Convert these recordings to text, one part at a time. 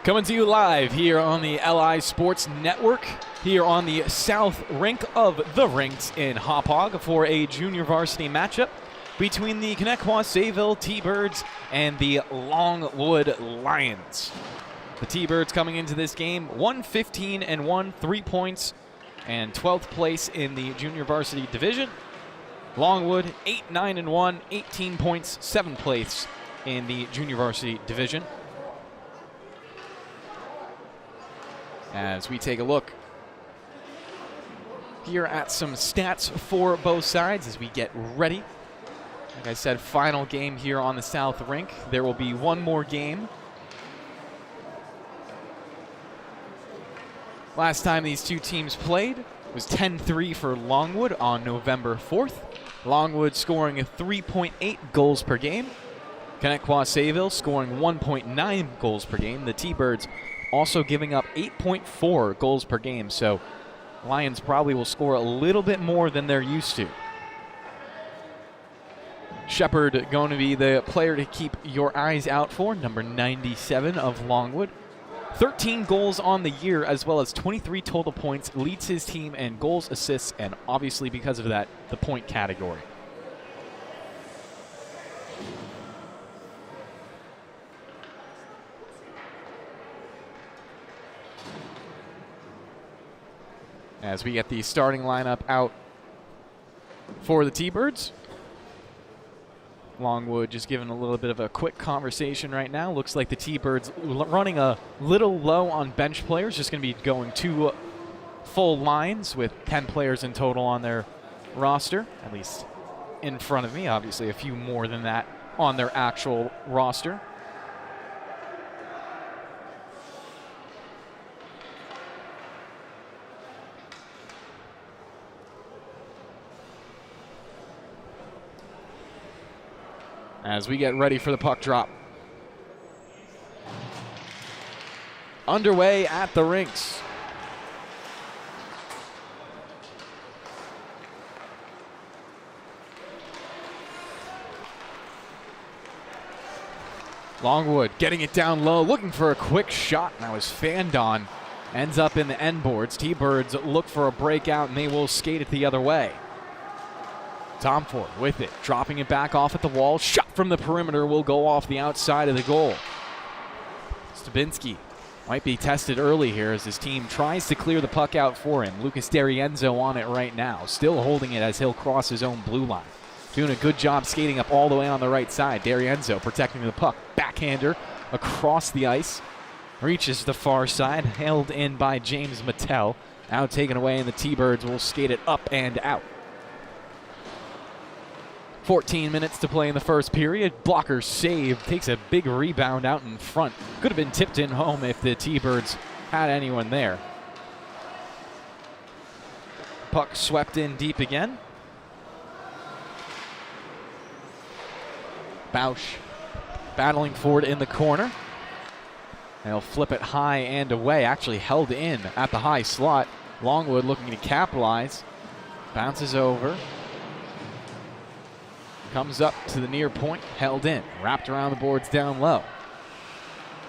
Coming to you live here on the LI Sports Network, here on the south rink of the rinks in Hauppauge for a junior varsity matchup between the Connetquot Sayville T-Birds and the Longwood Lions. The T-Birds coming into this game 1-15-1, 3 points, and 12th place in the junior varsity division. Longwood 8-9-1, 18 points, 7th place in the junior varsity division. As we take a look here at some stats for both sides as we get ready. Like I said, final game here on the south rink. There will be one more game. Last time these two teams played was 10-3 for Longwood on November 4th. Longwood scoring 3.8 goals per game. Connetquot Sayville scoring 1.9 goals per game. The T-Birds also giving up 8.4 goals per game, so Lions probably will score a little bit more than they're used to. Shepard going to be the player to keep your eyes out for, number 97 of Longwood. 13 goals on the year, as well as 23 total points, leads his team in goals, assists, and obviously because of that, the point category. As we get the starting lineup out for the T-Birds. Longwood just giving a little bit of a quick conversation right now. Looks like the T-Birds running a little low on bench players. Just going to be going 2 full lines with 10 players in total on their roster, at least in front of me. Obviously a few more than that on their actual roster. As we get ready for the puck drop. Underway at the rinks. Longwood getting it down low, looking for a quick shot. That was fanned on. Ends up in the end boards. T-Birds look for a breakout, and they will skate it the other way. Tomford with it, dropping it back off at the wall. Shot from the perimeter will go off the outside of the goal. Stabinski might be tested early here as his team tries to clear the puck out for him. Lucas D'Arienzo on it right now, still holding it as he'll cross his own blue line. Doing a good job skating up all the way on the right side. D'Arienzo protecting the puck. Backhander across the ice. Reaches the far side, held in by James Mattel. Now taken away, and the T-Birds will skate it up and out. 14 minutes to play in the first period. Blocker save, takes a big rebound out in front. Could have been tipped in home if the T-Birds had anyone there. Puck swept in deep again. Bausch battling for it in the corner. They'll flip it high and away, actually held in at the high slot. Longwood looking to capitalize. Bounces over. Comes up to the near point, held in, wrapped around the boards down low.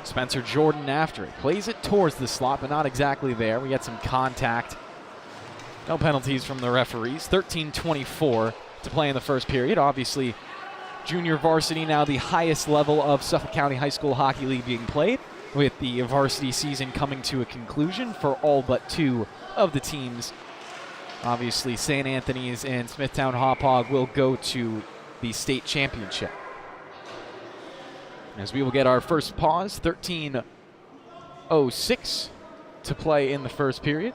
Spencer Jordan after it, plays it towards the slot, but not exactly there. We get some contact. No penalties from the referees. 13:24 to play in the first period. Obviously, junior varsity now the highest level of Suffolk County High School Hockey League being played, with the varsity season coming to a conclusion for all but 2 of the teams. Obviously, St. Anthony's and Smithtown Hauppauge will go to the state championship. As we will get our first pause, 13:06 to play in the first period.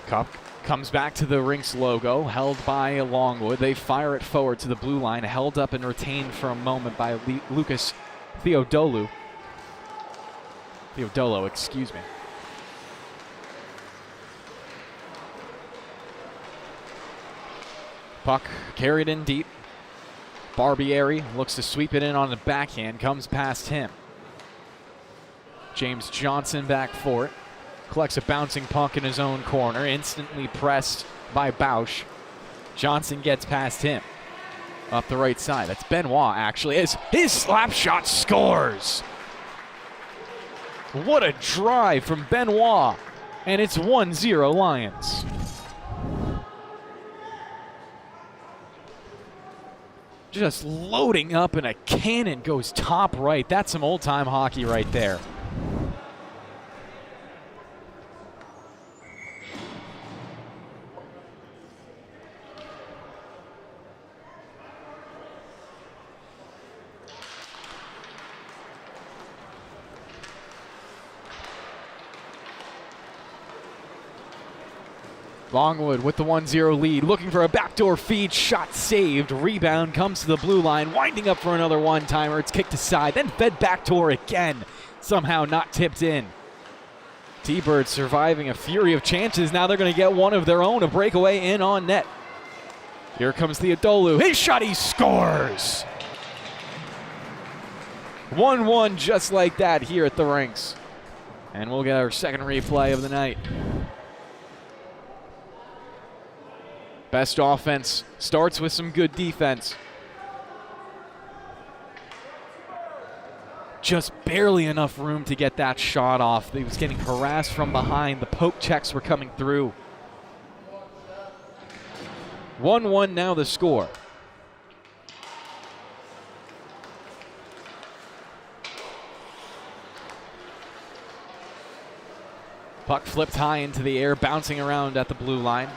Cup comes back to the rinks logo, held by Longwood. They fire it forward to the blue line, held up and retained for a moment by Lucas Theodolo, excuse me. Puck carried in deep. Barbieri looks to sweep it in on the backhand, comes past him. James Johnson back for it. collects a bouncing puck in his own corner, instantly pressed by Bausch. Johnson gets past him. Up the right side. That's Benoit, actually. His slap shot scores. What a drive from Benoit. And it's 1-0 Lions. Just loading up, and a cannon goes top right. That's some old-time hockey right there. Longwood with the 1-0 lead, looking for a backdoor feed, shot saved, rebound comes to the blue line, winding up for another one-timer. It's kicked aside, then fed backdoor again, somehow not tipped in. T-Birds surviving a fury of chances. Now they're going to get one of their own, a breakaway in on net. Here comes Theodolu, his shot, he scores! 1-1 just like that here at the rinks. And we'll get our second replay of the night. Best offense starts with some good defense. Just barely enough room to get that shot off. He was getting harassed from behind. The poke checks were coming through. 1-1 now the score. Puck flipped high into the air, bouncing around at the blue line.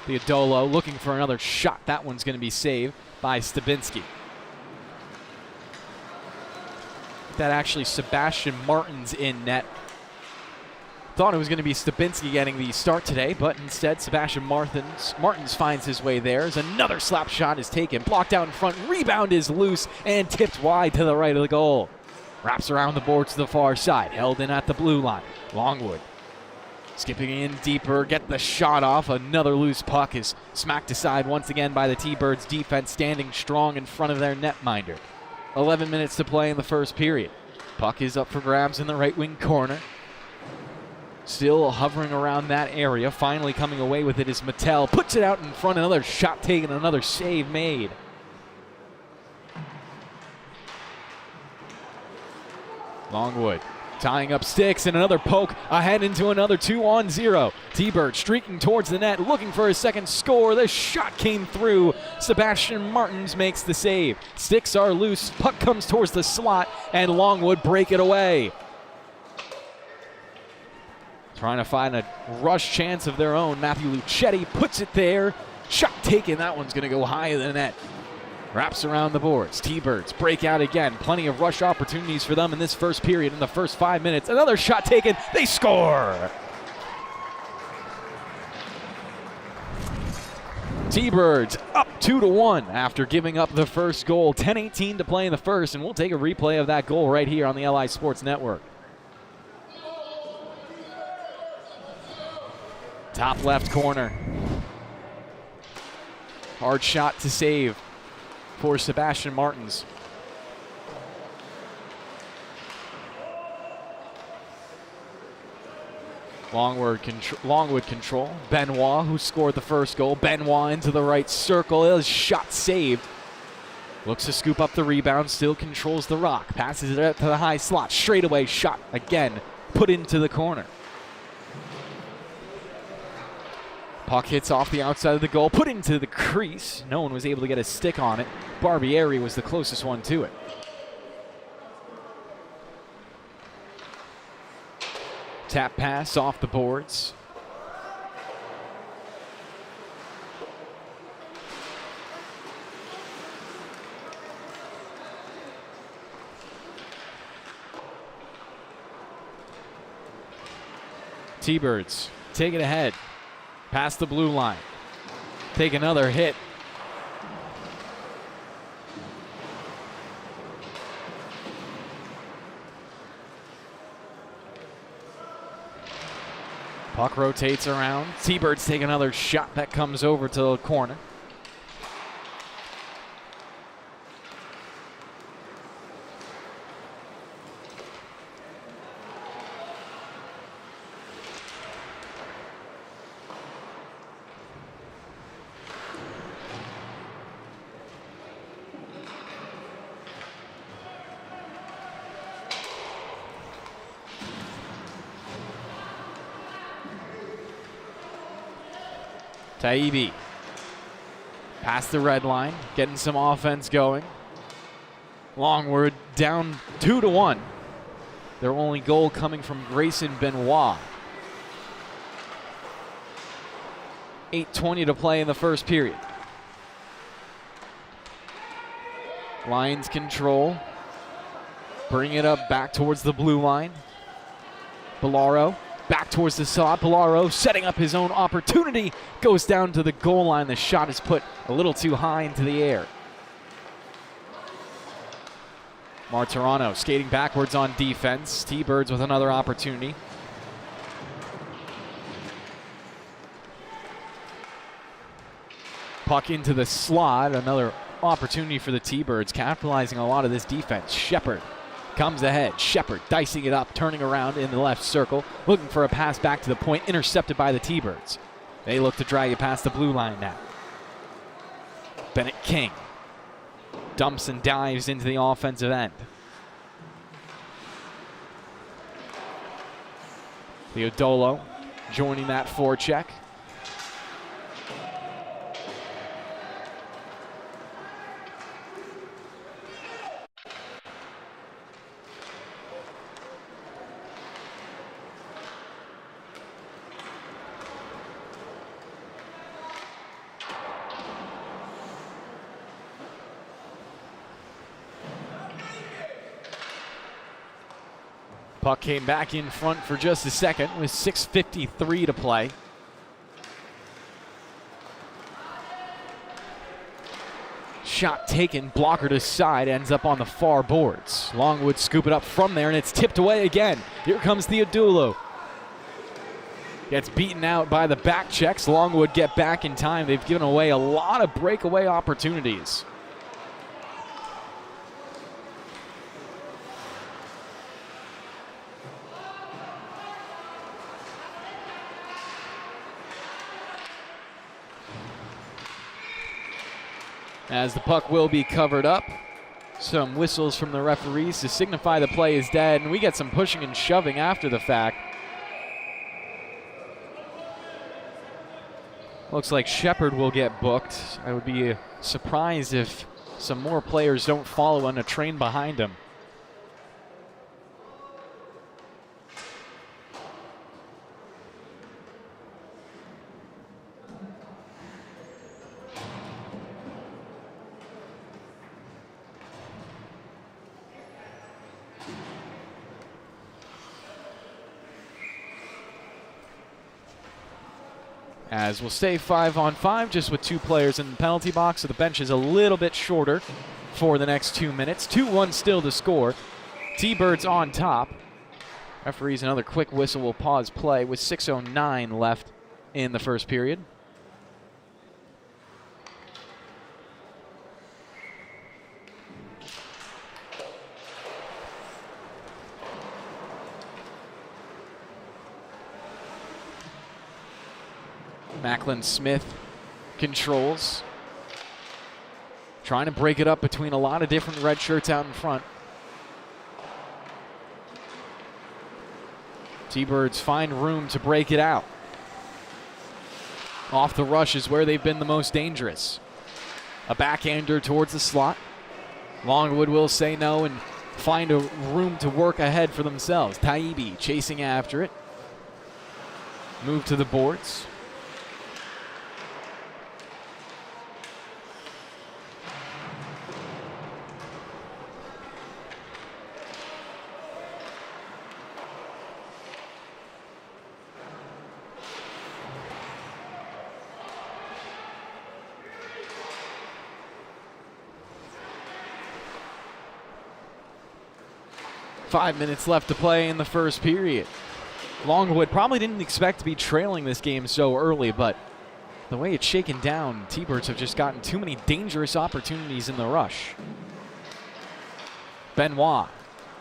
Theodolo looking for another shot. That one's going to be saved by Stabinski. That actually Sebastian Martins in net. Thought it was going to be Stabinski getting the start today, but instead Sebastian Martins finds his way there as another slap shot is taken. Blocked out in front. Rebound is loose and tipped wide to the right of the goal. Wraps around the board to the far side. Held in at the blue line. Longwood skipping in deeper, get the shot off. Another loose puck is smacked aside once again by the T-Birds defense, standing strong in front of their netminder. 11 minutes to play in the first period. Puck is up for grabs in the right wing corner. Still hovering around that area. Finally coming away with it is Mattel. Puts it out in front. Another shot taken, another save made. Longwood tying up sticks, and another poke ahead into another 2-on-0. T-Bird streaking towards the net, looking for his second score. The shot came through. Sebastian Martins makes the save. Sticks are loose. Puck comes towards the slot, and Longwood break it away. Trying to find a rush chance of their own. Matthew Lucetti puts it there. Shot taken. That one's going to go high in the net. Wraps around the boards. T-Birds break out again. Plenty of rush opportunities for them in this first period. In the first 5 minutes, another shot taken. They score! T-Birds up 2-1 after giving up the first goal. 10:18 to play in the first, and we'll take a replay of that goal right here on the LI Sports Network. Top left corner. Hard shot to save for Sebastian Martins. Longwood control. Benoit, who scored the first goal. Benoit into the right circle. His shot saved. Looks to scoop up the rebound. Still controls the rock. Passes it out to the high slot. Straightaway shot again. Put into the corner. Puck hits off the outside of the goal, put into the crease. No one was able to get a stick on it. Barbieri was the closest one to it. Tap pass off the boards. T-Birds take it ahead. Past the blue line. Take another hit. Puck rotates around. T-Birds take another shot that comes over to the corner. Taibbi past the red line, getting some offense going. Longwood down 2-1. Their only goal coming from Grayson Benoit. 8:20 to play in the first period. Lions control. Bring it up back towards the blue line. Bellaro back towards the slot. Bellaro setting up his own opportunity. Goes down to the goal line. The shot is put a little too high into the air. Martirano skating backwards on defense. T-Birds with another opportunity. Puck into the slot. Another opportunity for the T-Birds, capitalizing on a lot of this defense. Shepard comes ahead. Shepard dicing it up, turning around in the left circle, looking for a pass back to the point, intercepted by the T-Birds. They look to drag it past the blue line now. Bennett King dumps and dives into the offensive end. Theodolo joining that forecheck. Puck came back in front for just a second with 6:53 to play. Shot taken, blocker to side, ends up on the far boards. Longwood scoop it up from there, and it's tipped away again. Here comes Theodolo. Gets beaten out by the back checks. Longwood get back in time. They've given away a lot of breakaway opportunities. As the puck will be covered up. Some whistles from the referees to signify the play is dead, and we get some pushing and shoving after the fact. Looks like Shepard will get booked. I would be surprised if some more players don't follow on a train behind him. As we'll stay 5-on-5, just with two players in the penalty box, so the bench is a little bit shorter for the next 2 minutes. 2-1 still to score. T-Birds on top. Referees, another quick whistle will pause play with 6:09 left in the first period. Macklin Smith controls. Trying to break it up between a lot of different red shirts out in front. T-Birds find room to break it out. Off the rush is where they've been the most dangerous. A backhander towards the slot. Longwood will say no and find a room to work ahead for themselves. Taibbi chasing after it. Move to the boards. Five minutes left to play in the first period. Longwood probably didn't expect to be trailing this game so early, but the way it's shaken down, T-Birds have just gotten too many dangerous opportunities in the rush. Benoit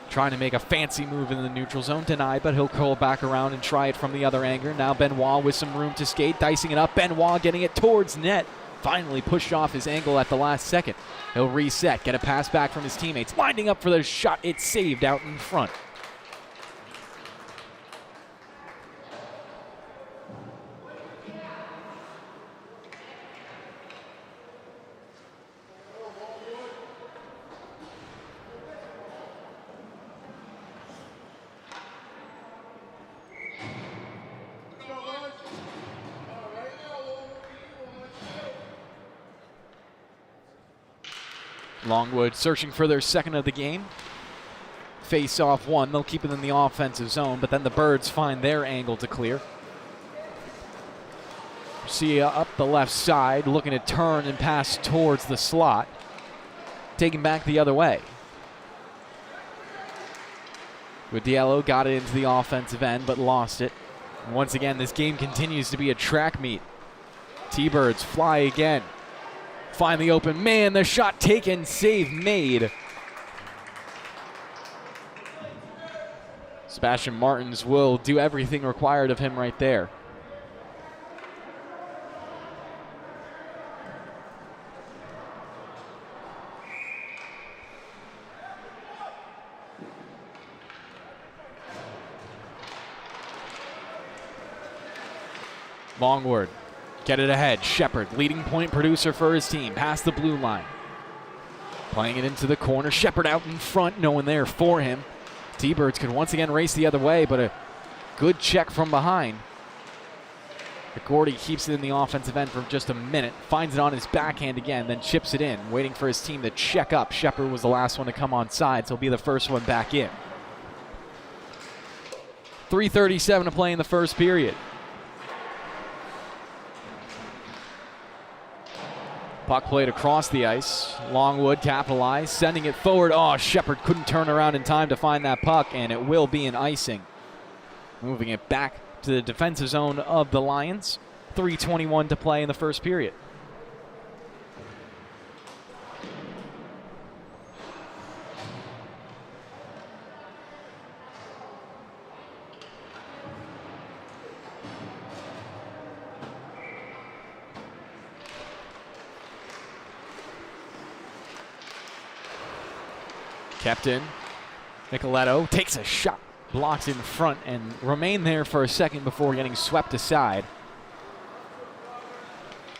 trying to make a fancy move in the neutral zone, denied, but he'll curl back around and try it from the other angle. Now Benoit with some room to skate, dicing it up. Benoit getting it towards net. Finally pushed off his angle at the last second. He'll reset, get a pass back from his teammates. Winding up for the shot, it's saved out in front. Longwood searching for their second of the game. Face off one. They'll keep it in the offensive zone, but then the Birds find their angle to clear. See up the left side, looking to turn and pass towards the slot. Taking back the other way. Guadiello got it into the offensive end, but lost it. And once again, this game continues to be a track meet. T-Birds fly again. Find the open man, the shot taken, save made. Sebastian Martins will do everything required of him right there. Longwood, get it ahead. Shepard, leading point producer for his team, past the blue line. Playing it into the corner. Shepard out in front, no one there for him. T-Birds could once again race the other way, but a good check from behind. McGordy keeps it in the offensive end for just a minute, finds it on his backhand again, then chips it in, waiting for his team to check up. Shepard was the last one to come on side, so he'll be the first one back in. 3:37 to play in the first period. Puck played across the ice. Longwood capitalized, sending it forward. Oh, Shepard couldn't turn around in time to find that puck, and it will be an icing. Moving it back to the defensive zone of the Lions. 3:21 to play in the first period. Kept in. Nicoletto takes a shot, blocks in front, and remained there for a second before getting swept aside.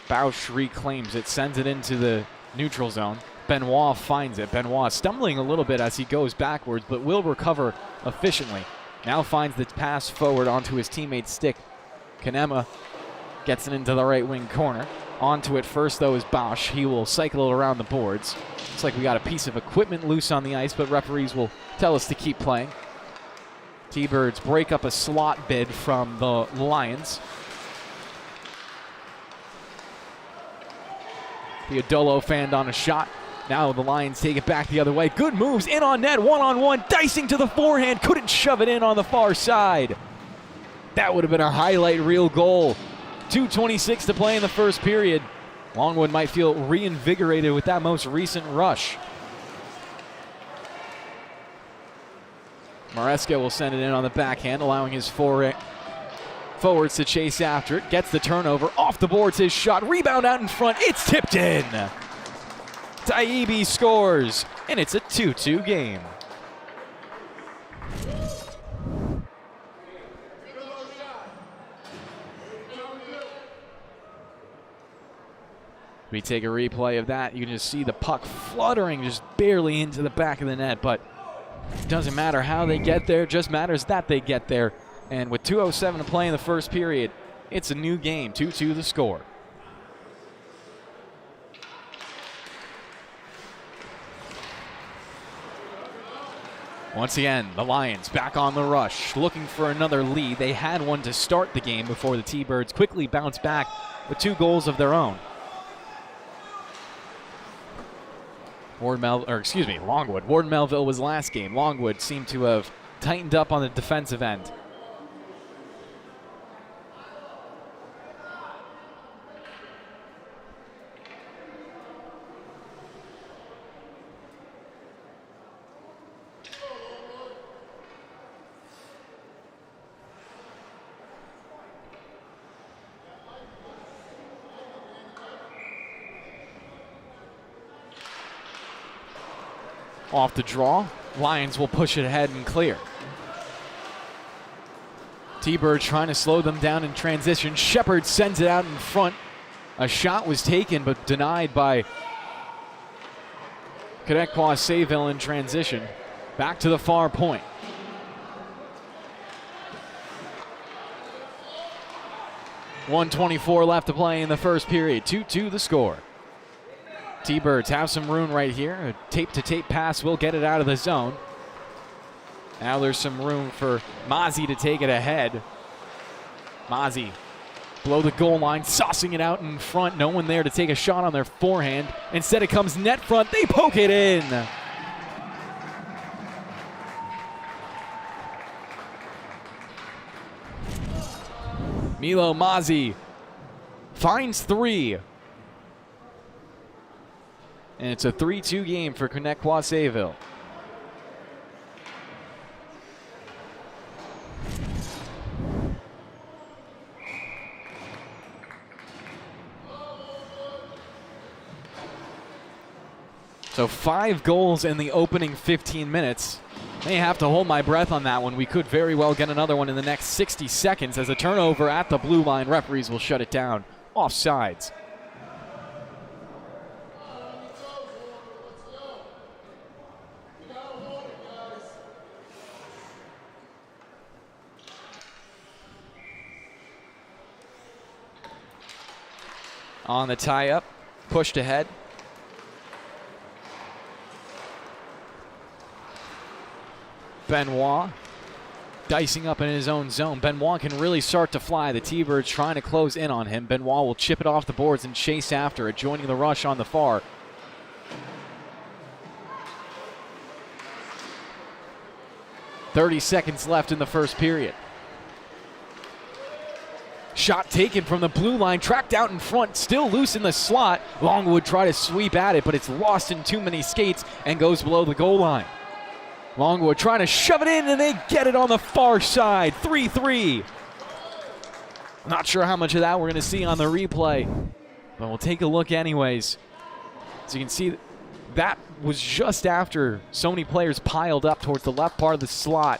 Bausch reclaims it, sends it into the neutral zone. Benoit finds it. Benoit stumbling a little bit as he goes backwards, but will recover efficiently. Now finds the pass forward onto his teammate's stick. Kanema gets it into the right wing corner. Onto it first, though, is Bausch. He will cycle it around the boards. Looks like we got a piece of equipment loose on the ice, but referees will tell us to keep playing. T-Birds break up a slot bid from the Lions. Theodolo fanned on a shot. Now the Lions take it back the other way. Good moves, in on net, one-on-one, dicing to the forehand. Couldn't shove it in on the far side. That would have been a highlight reel goal. 2:26 to play in the first period. Longwood might feel reinvigorated with that most recent rush. Maresca will send it in on the backhand, allowing his forwards to chase after it. Gets the turnover, off the boards, his shot, rebound out in front, it's tipped in. Taibbi scores, and it's a 2-2 game. We take a replay of that. You can just see the puck fluttering just barely into the back of the net, but it doesn't matter how they get there, just matters that they get there. And with 2:07 to play in the first period, it's a new game, 2-2 the score. Once again, the Lions back on the rush, looking for another lead. They had one to start the game before the T-Birds quickly bounced back with 2 goals of their own. Longwood. Warden Melville was last game. Longwood seemed to have tightened up on the defensive end. Off the draw, Lions will push it ahead and clear. T-Bird trying to slow them down in transition. Shepard sends it out in front. A shot was taken but denied by Connetquot Sayville in transition. Back to the far point. .124 left to play in the first period. 2-2 the score. T-Birds have some room right here. A tape-to-tape pass will get it out of the zone. Now there's some room for Mozzie to take it ahead. Mozzie below the goal line, saucing it out in front. No one there to take a shot on their forehand. Instead it comes net front. They poke it in. Milo Mozzie finds 3. And it's a 3-2 game for Connetquot Sayville. So 5 goals in the opening 15 minutes. May have to hold my breath on that one. We could very well get another one in the next 60 seconds as a turnover at the blue line. Referees will shut it down. Offsides. On the tie-up, pushed ahead. Benoit dicing up in his own zone. Benoit can really start to fly. The T-Birds trying to close in on him. Benoit will chip it off the boards and chase after it, joining the rush on the far. .30 left in the first period. Shot taken from the blue line, tracked out in front, still loose in the slot. Longwood try to sweep at it, but it's lost in too many skates and goes below the goal line. Longwood trying to shove it in, and they get it on the far side. 3-3. Not sure how much of that we're going to see on the replay, but we'll take a look anyways. As you can see, that was just after so many players piled up towards the left part of the slot.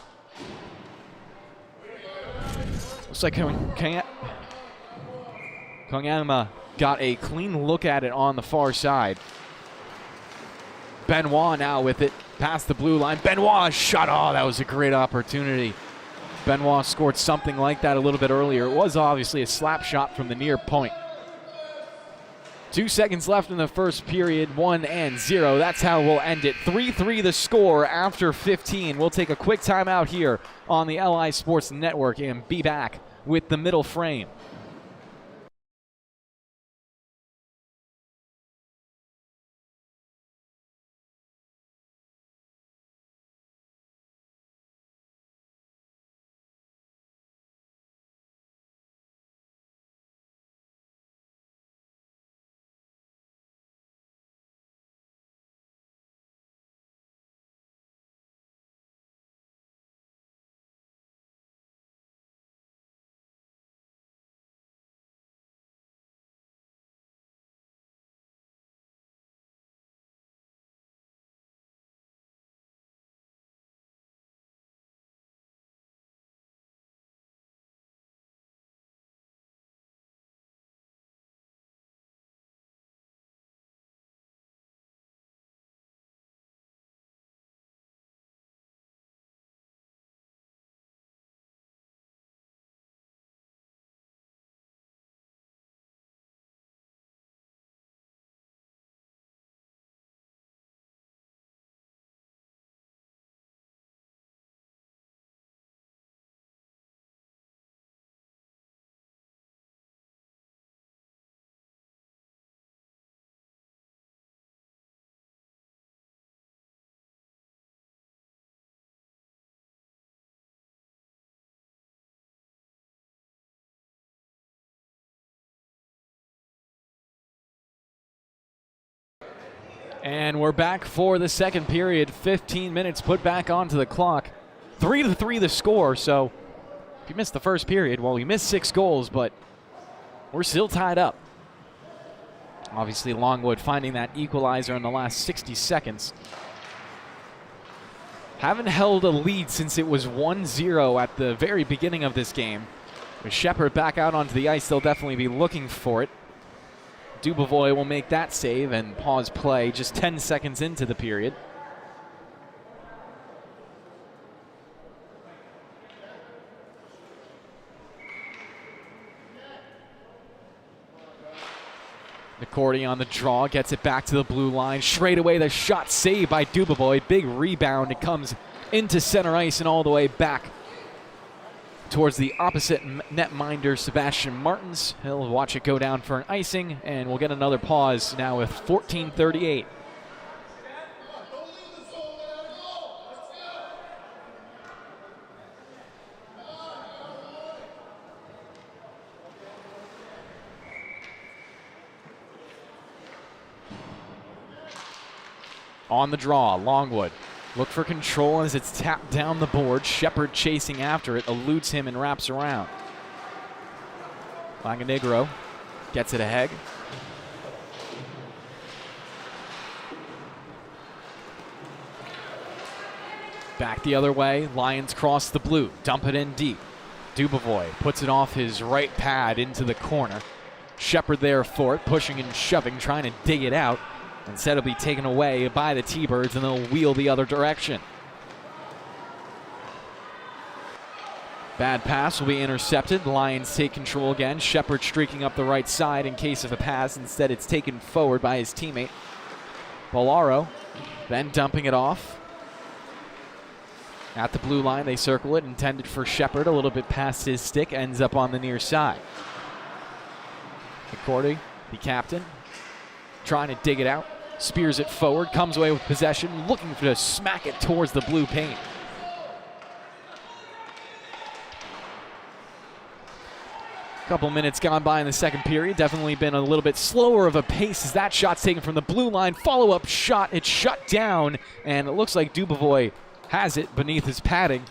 Looks like Kongama got a clean look at it on the far side. Benoit now with it, past the blue line. Benoit shot. Oh, that was a great opportunity. Benoit scored something like that a little bit earlier. It was obviously a slap shot from the near point. 2 seconds left in the first period, 1-0. That's how we'll end it. 3-3 the score after 15. We'll take a quick timeout here on the LI Sports Network and be back with the middle frame. And we're back for the second period. 15 minutes put back onto the clock. 3-3 the score, so if you missed the first period, well, we missed 6 goals, but we're still tied up. Obviously, Longwood finding that equalizer in the last 60 seconds. Haven't held a lead since it was 1-0 at the very beginning of this game. With Shepard back out onto the ice, they'll definitely be looking for it. Dubovoy will make that save and pause play just 10 seconds into the period. Connetquot on the draw, gets it back to the blue line. Straight away, the shot saved by Dubovoy. Big rebound. It comes into center ice and all the way back towards the opposite netminder, Sebastian Martins. He'll watch it go down for an icing, and we'll get another pause now with 14:38. On the draw, Longwood. Look for control as it's tapped down the board. Shepard chasing after it, eludes him and wraps around. Langenegro gets it ahead. Back the other way, Lions cross the blue, dump it in deep. Dubovoy puts it off his right pad into the corner. Shepard there for it, pushing and shoving, trying to dig it out. Instead, it'll be taken away by the T-Birds, and they'll wheel the other direction. Bad pass will be intercepted. The Lions take control again. Shepard streaking up the right side in case of a pass. Instead, it's taken forward by his teammate, Bolaro. Then dumping it off. At the blue line, they circle it, intended for Shepard. A little bit past his stick, ends up on the near side. Connetquot, the captain, trying to dig it out. Spears it forward, comes away with possession, looking to smack it towards the blue paint. Couple minutes gone by in the second period. Definitely been a little bit slower of a pace as that shot's taken from the blue line. Follow-up shot, it's shut down, and it looks like Dubovoy has it beneath his padding.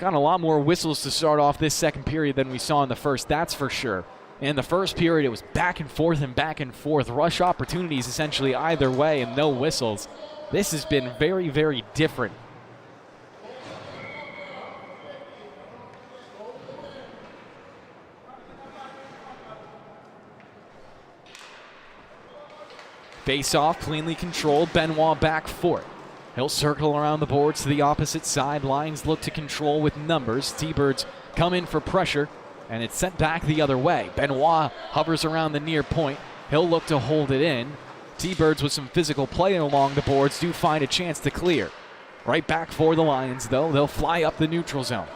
Got a lot more whistles to start off this second period than we saw in the first, that's for sure. In the first period, it was back and forth and back and forth. Rush opportunities essentially either way and no whistles. This has been very, very different. Face off, cleanly controlled. Benoit back for it. He'll circle around the boards to the opposite side. Lions look to control with numbers. T-Birds come in for pressure, and it's sent back the other way. Benoit hovers around the near point. He'll look to hold it in. T-Birds with some physical play along the boards do find a chance to clear. Right back for the Lions, though. They'll fly up the neutral zone.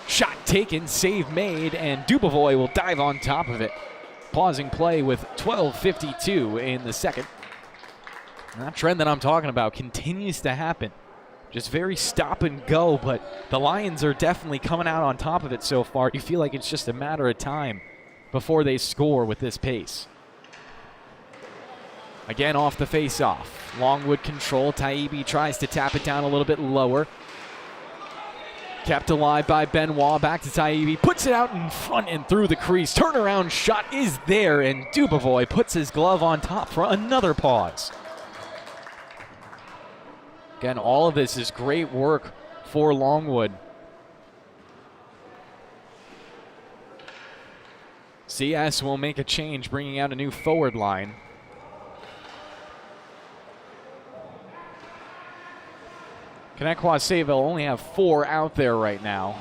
Shot taken, save made, and Dubovoy will dive on top of it. Pausing play with 12:52 in the second. And that trend that I'm talking about continues to happen. Just very stop and go, but the Lions are definitely coming out on top of it so far. You feel like it's just a matter of time before they score with this pace. Again, off the face-off. Longwood control. Taibbi tries to tap it down a little bit lower. Kept alive by Benoit. Back to Taibbi. Puts it out in front and through the crease. Turnaround shot is there, and Dubovoy puts his glove on top for another pause. Again, all of this is great work for Longwood. CS will make a change, bringing out a new forward line. Connetquot Sayville only have 4 out there right now.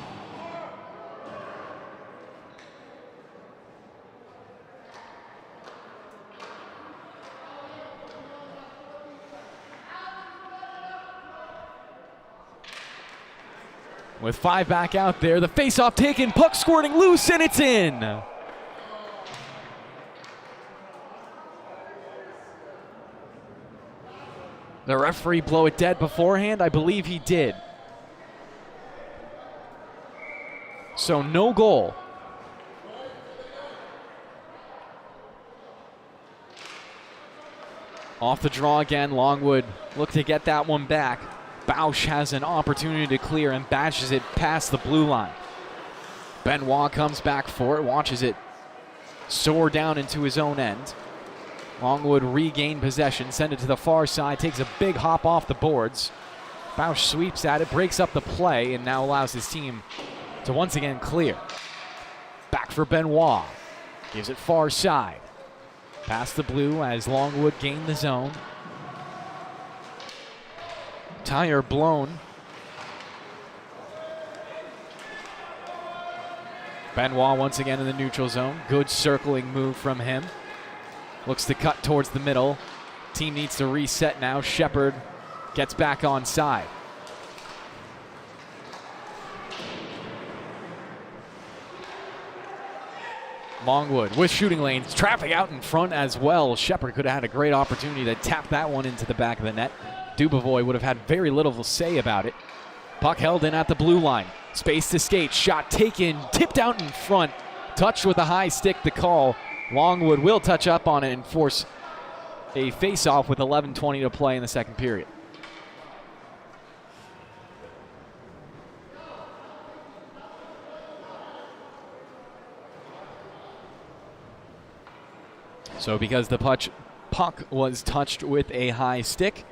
With 5 back out there, the face-off taken, puck squirting loose, and it's in. The referee blow it dead beforehand? I believe he did. So no goal. Off the draw again, Longwood look to get that one back. Bausch has an opportunity to clear and bashes it past the blue line. Benoit comes back for it, watches it soar down into his own end. Longwood regain possession, send it to the far side, takes a big hop off the boards. Bausch sweeps at it, breaks up the play, and now allows his team to once again clear. Back for Benoit. Gives it far side. Past the blue as Longwood gain the zone. Tire blown. Benoit once again in the neutral zone. Good circling move from him. Looks to cut towards the middle. Team needs to reset now. Shepard gets back on side. Longwood with shooting lanes. Traffic out in front as well. Shepard could have had a great opportunity to tap that one into the back of the net. Dubovoy would have had very little to say about it. Puck held in at the blue line. Space to skate. Shot taken. Tipped out in front. Touched with a high stick to call. Longwood will touch up on it and force a face-off with 11:20 to play in the second period. So because the puck was touched with a high stick,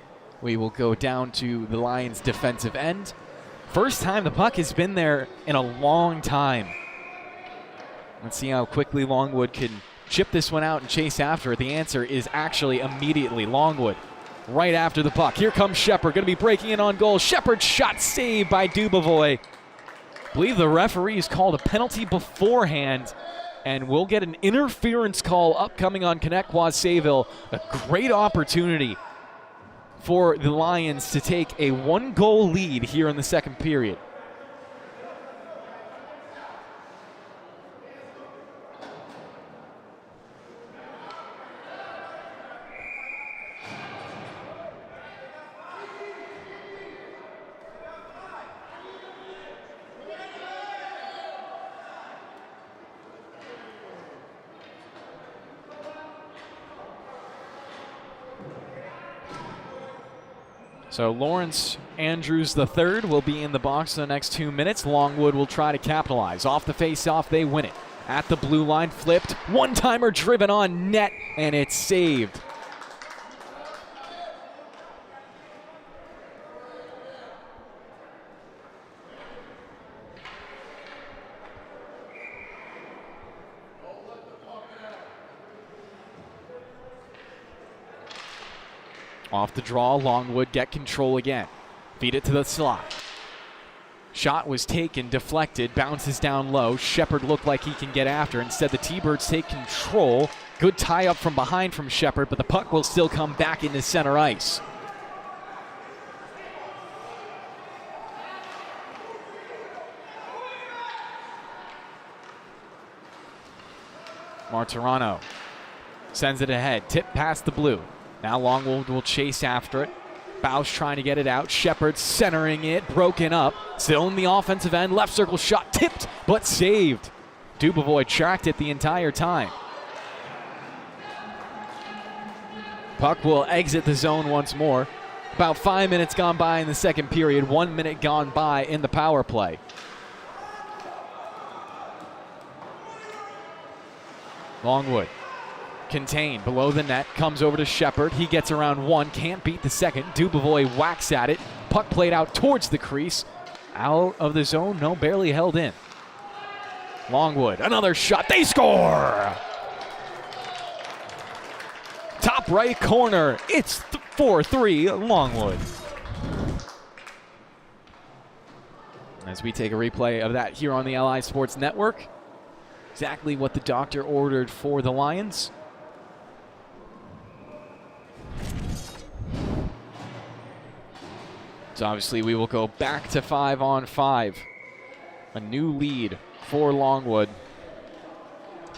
we will go down to the Lions' defensive end. First time the puck has been there in a long time. Let's see how quickly Longwood can chip this one out and chase after it. The answer is actually immediately. Longwood right after the puck. Here comes Shepard, going to be breaking in on goal. Shepard shot saved by Dubovoy. I believe the referees called a penalty beforehand, and we'll get an interference call upcoming on Connetquot Sayville. A great opportunity for the Lions to take a 1-goal lead here in the second period. So Lawrence Andrews III will be in the box in the next 2 minutes. Longwood will try to capitalize. Off the face-off, they win it. At the blue line, flipped. One-timer driven on net, and it's saved. Off the draw, Longwood get control again. Feed it to the slot. Shot was taken, deflected, bounces down low. Shepard looked like he can get after. Instead, the T-Birds take control. Good tie-up from behind from Shepard, but the puck will still come back into center ice. Martirano sends it ahead. Tip past the blue. Now Longwood will chase after it. Bausch trying to get it out. Shepard centering it, broken up. Still in the offensive end. Left circle shot tipped, but saved. Dubovoy tracked it the entire time. Puck will exit the zone once more. About 5 minutes gone by in the second period. 1 minute gone by in the power play. Longwood. Contained below the net, comes over to Shepard. He gets around one, can't beat the second. Dubovoy whacks at it. Puck played out towards the crease. Out of the zone, no, barely held in. Longwood, another shot, they score! Top right corner, it's 4-3 Longwood. As we take a replay of that here on the LI Sports Network. Exactly what the doctor ordered for the Lions. So obviously we will go back to 5-on-5. A new lead for Longwood.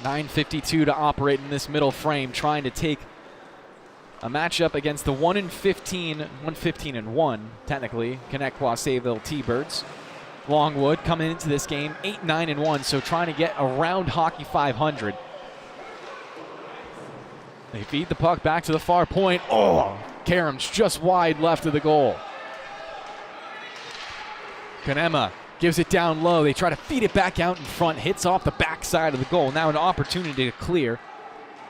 9:52 to operate in this middle frame, trying to take a matchup against the 1-15-1, technically, Connetquot Sayville T-Birds. Longwood coming into this game 8-9-1, so trying to get around hockey 500. They feed the puck back to the far point. Oh, Karam's just wide left of the goal. Kanema gives it down low. They try to feed it back out in front. Hits off the backside of the goal. Now an opportunity to clear.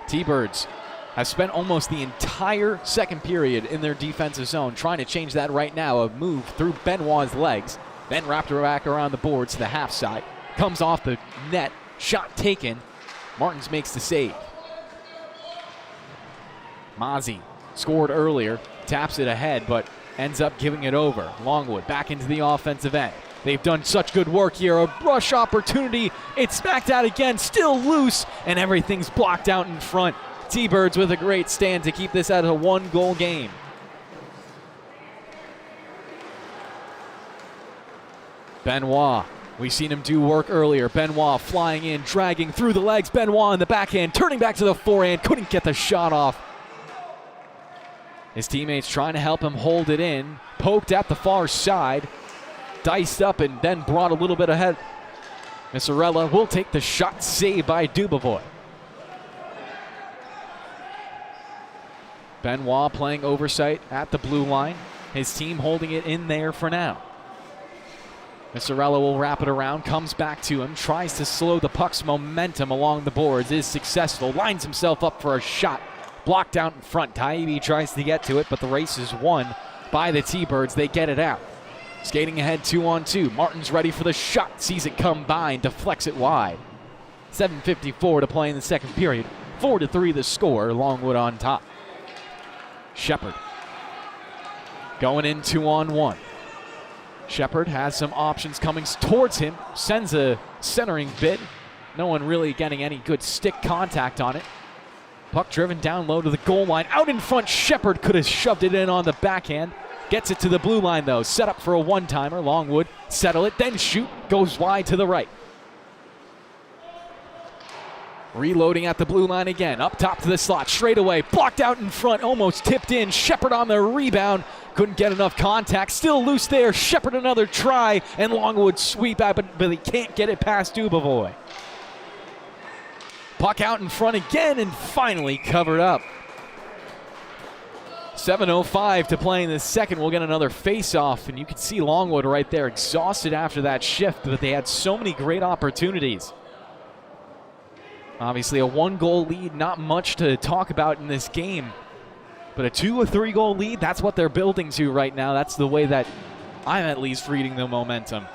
T-Birds have spent almost the entire second period in their defensive zone, trying to change that right now. A move through Benoit's legs. Then wrapped her back around the boards to the half side. Comes off the net. Shot taken. Martins makes the save. Mozzie scored earlier. Taps it ahead, but ends up giving it over. Longwood back into the offensive end. They've done such good work here. A rush opportunity. It's smacked out again, still loose, and everything's blocked out in front. T-Birds with a great stand to keep this at a 1-goal game. Benoit. We've seen him do work earlier. Benoit flying in, dragging through the legs. Benoit in the backhand, turning back to the forehand. Couldn't get the shot off. His teammates trying to help him hold it in. Poked at the far side. Diced up and then brought a little bit ahead. Missarella will take the shot, saved by Dubovoy. Benoit playing oversight at the blue line. His team holding it in there for now. Missarella will wrap it around, comes back to him, tries to slow the puck's momentum along the boards, is successful, lines himself up for a shot. Blocked out in front. Taibbi tries to get to it, but the race is won by the T-Birds. They get it out. Skating ahead 2-on-2. Martin's ready for the shot. Sees it come by and deflects it wide. 7:54 to play in the second period. 4-3 the score. Longwood on top. Shepard going in 2-on-1. Shepard has some options coming towards him. Sends a centering bid. No one really getting any good stick contact on it. Puck driven down low to the goal line. Out in front, Shepard could have shoved it in on the backhand. Gets it to the blue line, though. Set up for a one-timer. Longwood settle it, then shoot. Goes wide to the right. Reloading at the blue line again. Up top to the slot. Straight away. Blocked out in front. Almost tipped in. Shepard on the rebound. Couldn't get enough contact. Still loose there. Shepard another try. And Longwood sweep out, but he can't get it past Dubovoy. Puck out in front again and finally covered up. 7:05 to play in the second. We'll get another face-off, and you can see Longwood right there exhausted after that shift, but they had so many great opportunities. Obviously a 1-goal lead, not much to talk about in this game, but a 2 or 3 goal lead, that's what they're building to right now. That's the way that I'm at least reading the momentum.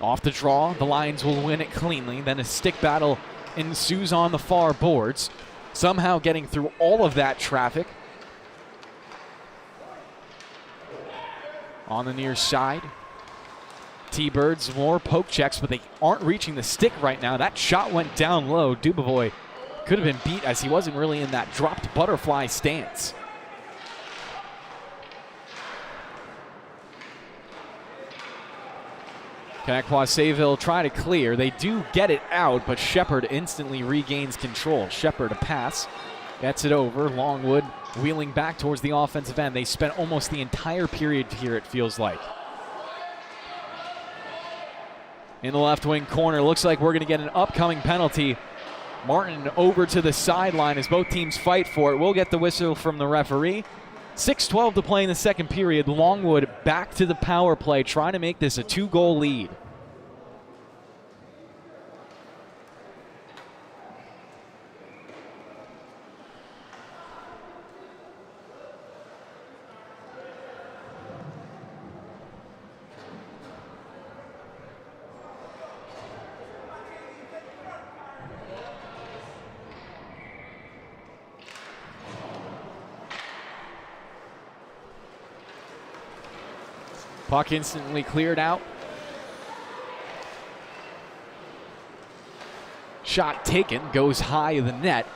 Off the draw, the Lions will win it cleanly. Then a stick battle ensues on the far boards. Somehow getting through all of that traffic. On the near side. T-Birds, more poke checks, but they aren't reaching the stick right now. That shot went down low. Dubovoy could have been beat as he wasn't really in that dropped butterfly stance. Connetquot Sayville try to clear. They do get it out, but Shepard instantly regains control. Shepard a pass, gets it over. Longwood wheeling back towards the offensive end. They spent almost the entire period here, it feels like. In the left wing corner, looks like we're going to get an upcoming penalty. Martin over to the sideline as both teams fight for it. We'll get the whistle from the referee. 6:12 to play in the second period. Longwood back to the power play, trying to make this a 2-goal lead. Puck instantly cleared out. Shot taken, goes high of the net.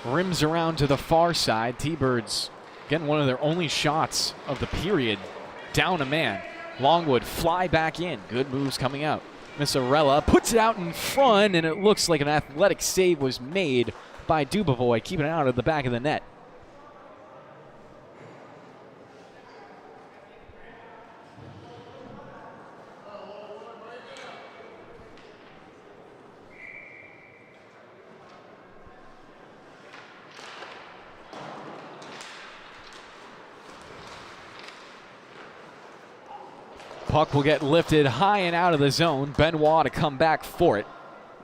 Rims around to the far side. T-Birds getting one of their only shots of the period. Down a man. Longwood fly back in. Good moves coming out. Missarella puts it out in front, and it looks like an athletic save was made by Dubovoy, keeping it out of the back of the net. Puck will get lifted high and out of the zone. Benoit to come back for it.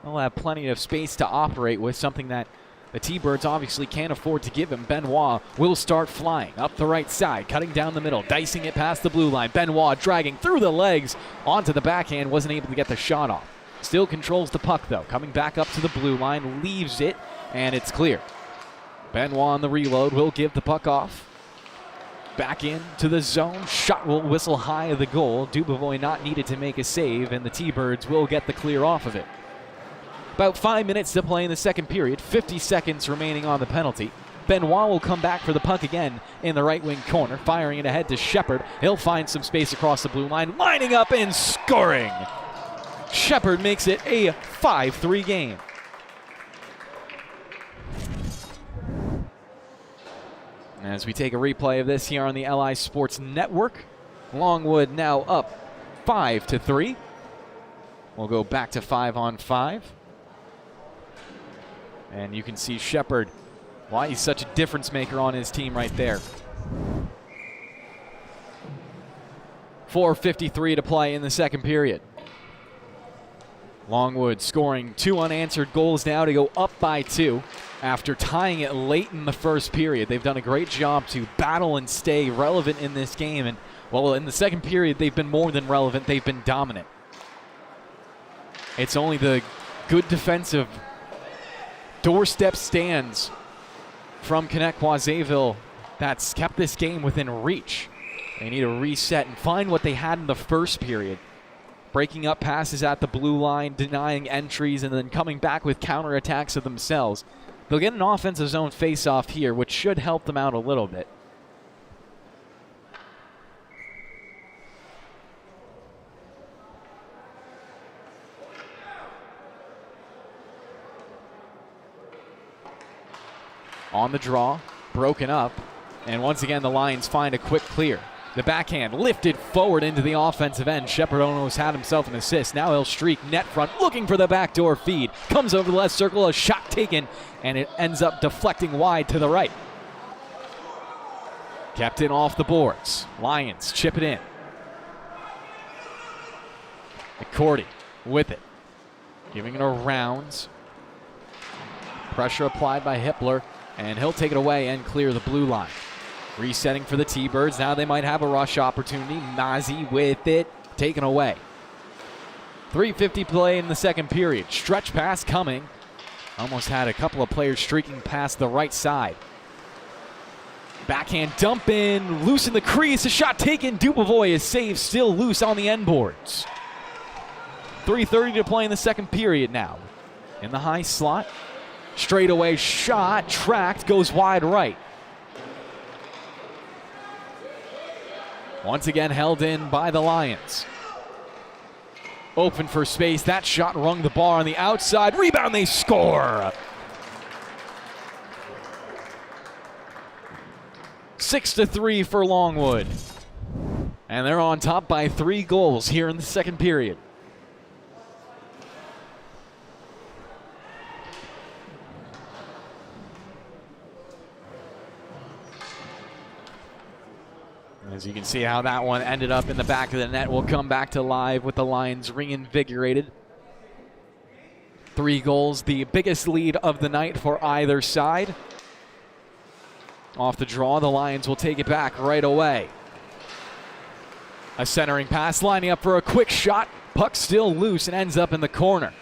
They'll have plenty of space to operate with, something that The T-Birds obviously can't afford to give him. Benoit will start flying up the right side, cutting down the middle, dicing it past the blue line. Benoit dragging through the legs onto the backhand, wasn't able to get the shot off. Still controls the puck though, coming back up to the blue line, leaves it, and it's clear. Benoit on the reload will give the puck off. Back into the zone, shot will whistle high of the goal. Dubovoy not needed to make a save, and the T-Birds will get the clear off of it. About 5 minutes to play in the second period, 50 seconds remaining on the penalty. Benoit will come back for the puck again in the right wing corner, firing it ahead to Shepard. He'll find some space across the blue line, lining up and scoring. Shepard makes it a 5-3 game. As we take a replay of this here on the LI Sports Network, Longwood now up 5-3. We'll go back to 5-on-5. And you can see Shepard, why he's such a difference maker on his team right there. 4:53 to play in the second period. Longwood scoring 2 unanswered goals now to go up by 2 after tying it late in the first period. They've done a great job to battle and stay relevant in this game. And, well, in the second period, they've been more than relevant. They've been dominant. It's only the good defensive doorstep stands from Connetquot Sayville that's kept this game within reach. They need to reset and find what they had in the first period. Breaking up passes at the blue line, denying entries, and then coming back with counterattacks of themselves. They'll get an offensive zone face-off here, which should help them out a little bit. On the draw, broken up, and once again the Lions find a quick clear. The backhand lifted forward into the offensive end. Shepard almost had himself an assist. Now he'll streak net front, looking for the backdoor feed. Comes over the left circle, a shot taken, and it ends up deflecting wide to the right. Kept in off the boards. Lions chip it in. McCourty with it, giving it around. Pressure applied by Hippler, and he'll take it away and clear the blue line. Resetting for the T-Birds. Now they might have a rush opportunity. Mazzi with it, taken away. 3:50 play in the second period. Stretch pass coming. Almost had a couple of players streaking past the right side. Backhand dump in, loose in the crease. A shot taken. Dubovoy is saved, still loose on the end boards. 3:30 to play in the second period now. In the high slot. Straightaway shot, tracked, goes wide right. Once again held in by the Lions. Open for space, that shot rung the bar on the outside. Rebound, they score! 6-3 for Longwood. And they're on top by 3 goals here in the second period. As you can see how that one ended up in the back of the net. We'll come back to live with the Lions reinvigorated. 3 goals, the biggest lead of the night for either side. Off the draw, the Lions will take it back right away. A centering pass, lining up for a quick shot. Puck still loose and ends up in the corner.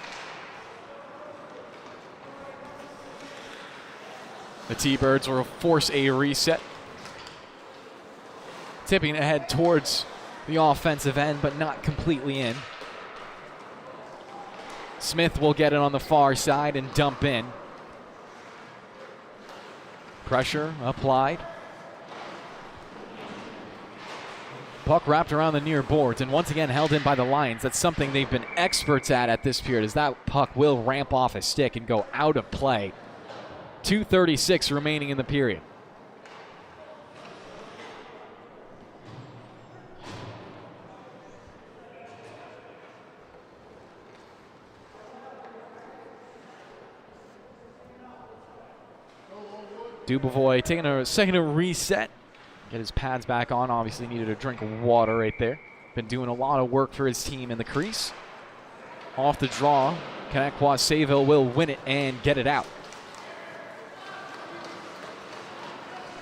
The T-Birds will force a reset. Tipping it ahead towards the offensive end, but not completely in. Smith will get it on the far side and dump in. Pressure applied. Puck wrapped around the near boards and once again held in by the Lions. That's something they've been experts at this period, as that puck will ramp off a stick and go out of play. 2:36 remaining in the period. Dubovoy taking a second to reset. Get his pads back on. Obviously needed a drink of water right there. Been doing a lot of work for his team in the crease. Off the draw, Connetquot Sayville will win it and get it out.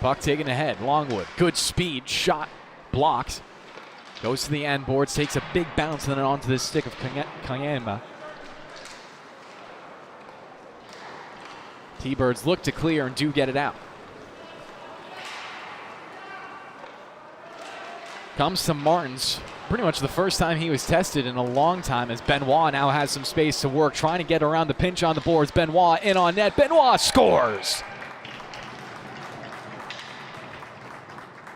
Puck taken ahead. Longwood, good speed, shot, blocked. Goes to the end boards, takes a big bounce and then onto the stick of Kanyama. T-Birds look to clear and do get it out. Comes to Martins. Pretty much the first time he was tested in a long time, as Benoit now has some space to work, trying to get around the pinch on the boards. Benoit in on net. Benoit scores!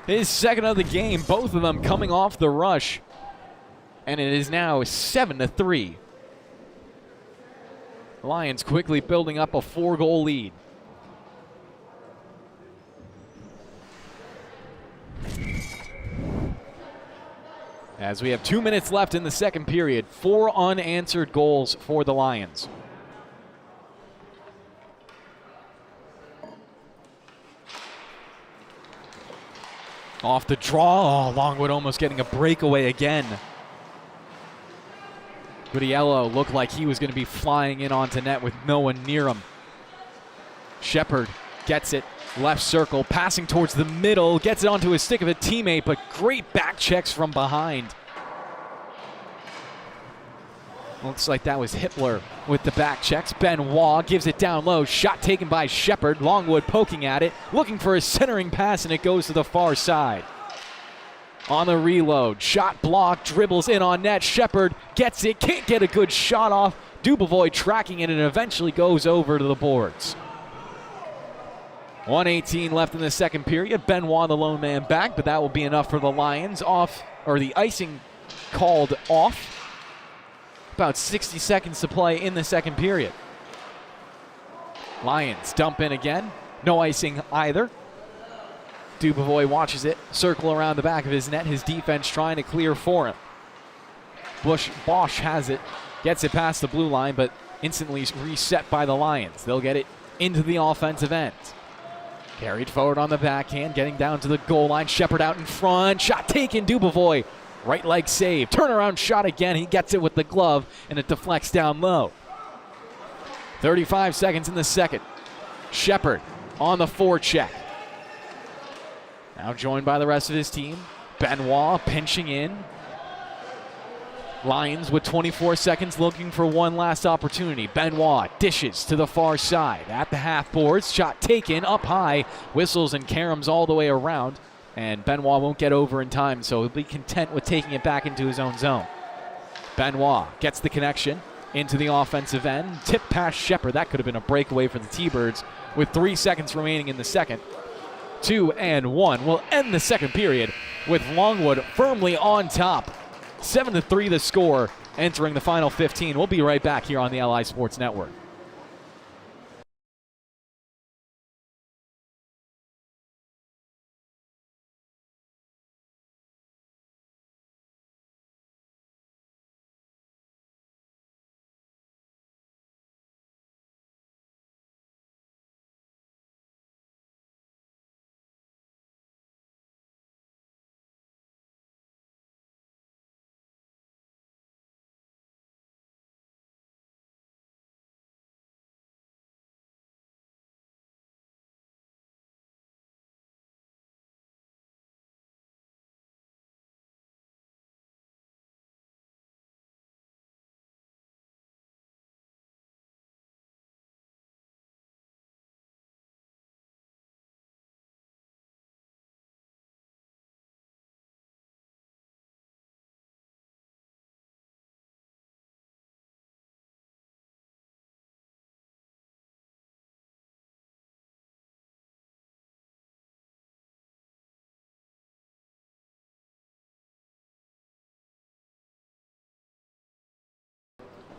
His second of the game, both of them coming off the rush. And it is now 7-3. Lions quickly building up a 4-goal lead. As we have 2 minutes left in the second period, 4 unanswered goals for the Lions. Off the draw, Longwood almost getting a breakaway again. Guttiello looked like he was going to be flying in onto net with no one near him. Shepard gets it, left circle, passing towards the middle, gets it onto his stick of a teammate, but great back checks from behind. Looks like that was Hitler with the back checks. Benoit gives it down low, shot taken by Shepard. Longwood poking at it, looking for a centering pass, and it goes to the far side. On the reload, shot blocked, dribbles in on net. Shepard gets it, can't get a good shot off. Dubovoy tracking it, and eventually goes over to the boards. 1:18 left in the second period. Benoit, the lone man, back, but that will be enough for the Lions. The icing called off. About 60 seconds to play in the second period. Lions dump in again. No icing either. Dubovoy watches it circle around the back of his net. His defense trying to clear for him. Bosch has it, gets it past the blue line, but instantly reset by the Lions. They'll get it into the offensive end. Carried forward on the backhand, getting down to the goal line. Shepard out in front, shot taken. Dubovoy, right leg save. Turnaround shot again. He gets it with the glove, and it deflects down low. 35 seconds in the second. Shepard on the forecheck. Now joined by the rest of his team. Benoit pinching in. Lions with 24 seconds looking for one last opportunity. Benoit dishes to the far side. At the half boards, shot taken up high. Whistles and caroms all the way around. And Benoit won't get over in time, so he'll be content with taking it back into his own zone. Benoit gets the connection into the offensive end. Tip past Shepard. That could have been a breakaway for the T-Birds with 3 seconds remaining in the second. 2-1. We'll end the second period with Longwood firmly on top. 7-3 the score entering the final 15. We'll be right back here on the LI Sports Network.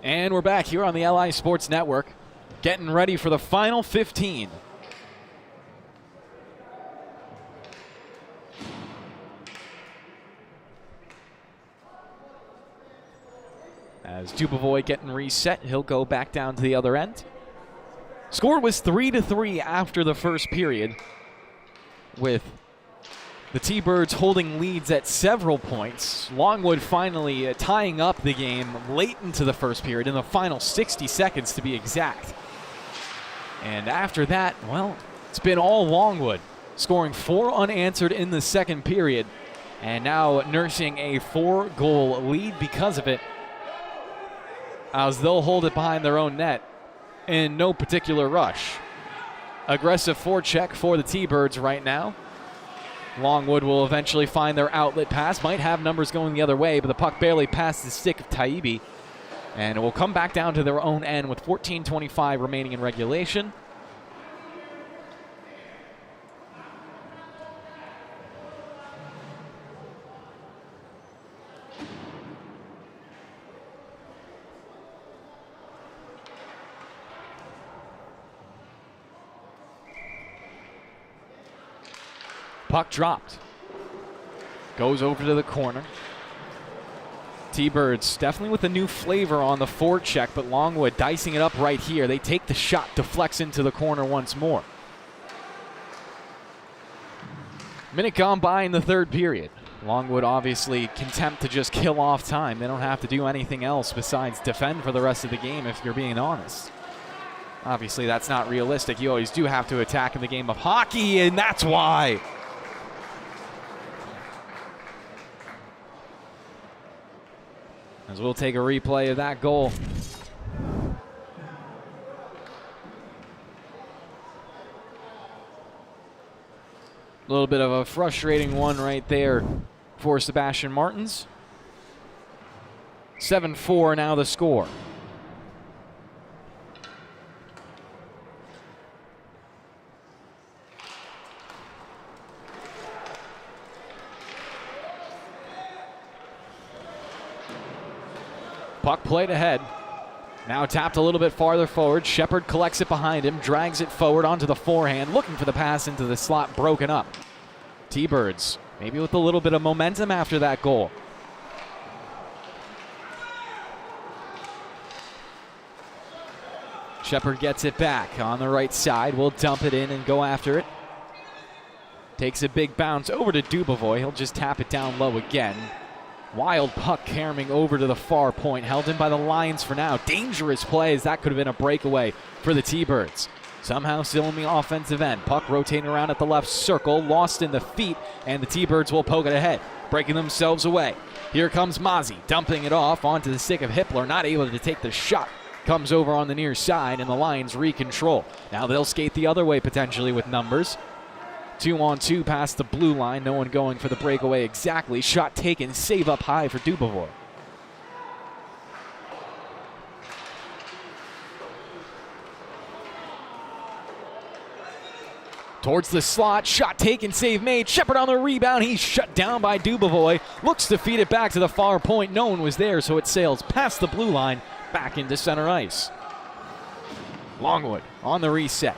And we're back here on the LI Sports Network, getting ready for the final 15. As Dubovoy getting reset, he'll go back down to the other end. Score was 3-3 after the first period, with the T-Birds holding leads at several points. Longwood finally tying up the game late into the first period, in the final 60 seconds to be exact. And after that, well, it's been all Longwood. scoring 4 unanswered in the second period, and now nursing a 4-goal lead because of it, as they'll hold it behind their own net in no particular rush. Aggressive forecheck for the T-Birds right now. Longwood will eventually find their outlet pass. Might have numbers going the other way, but the puck barely passed the stick of Taibbi. And it will come back down to their own end with 14:25 remaining in regulation. Puck dropped. Goes over to the corner. T-Birds definitely with a new flavor on the forecheck, but Longwood dicing it up right here. They take the shot, deflects into the corner once more. Minute gone by in the third period. Longwood obviously content to just kill off time. They don't have to do anything else besides defend for the rest of the game, if you're being honest. Obviously, that's not realistic. You always do have to attack in the game of hockey, and that's why. As we'll take a replay of that goal. A little bit of a frustrating one right there for Sebastian Martins. 7-4 now the score. Puck played ahead. Now tapped a little bit farther forward. Shepard collects it behind him, drags it forward onto the forehand, looking for the pass into the slot, broken up. T-Birds, maybe with a little bit of momentum after that goal. Shepard gets it back on the right side. Will dump it in and go after it. Takes a big bounce over to Dubovoy. He'll just tap it down low again. Wild puck carrying over to the far point. Held in by the Lions for now. Dangerous plays. That could have been a breakaway for the T-Birds. Somehow still in the offensive end. Puck rotating around at the left circle. Lost in the feet. And the T-Birds will poke it ahead. Breaking themselves away. Here comes Mozzie. Dumping it off onto the stick of Hippler. Not able to take the shot. Comes over on the near side. And the Lions recontrol. Now they'll skate the other way potentially with numbers. 2-on-2 past the blue line. No one going for the breakaway exactly. Shot taken. Save up high for Dubovoy. Towards the slot. Shot taken. Save made. Shepard on the rebound. He's shut down by Dubovoy. Looks to feed it back to the far point. No one was there, so it sails past the blue line. Back into center ice. Longwood on the reset.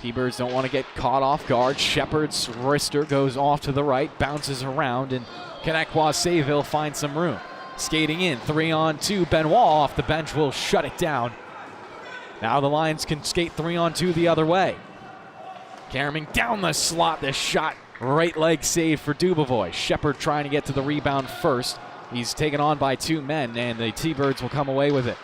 T-Birds don't want to get caught off guard. Shepard's wrister goes off to the right, bounces around, and Connetquot Sayville finds some room. Skating in, 3-on-2. Benoit off the bench will shut it down. Now the Lions can skate 3-on-2 the other way. Carrying down the slot, the shot, right leg save for Dubovoy. Shepard trying to get to the rebound first. He's taken on by two men, and the T-Birds will come away with it.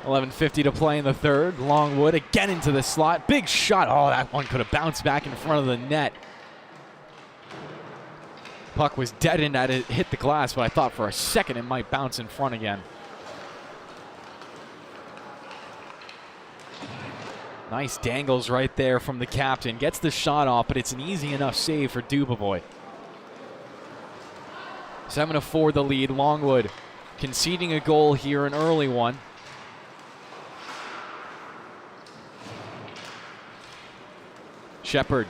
.11:50 to play in the third. Longwood again into the slot. Big shot. Oh, that one could have bounced back in front of the net. Puck was deadened at it, hit the glass, but I thought for a second it might bounce in front again. Nice dangles right there from the captain. Gets the shot off, but it's an easy enough save for Dubovoy. 7-4 the lead. Longwood conceding a goal here, an early one. Shepard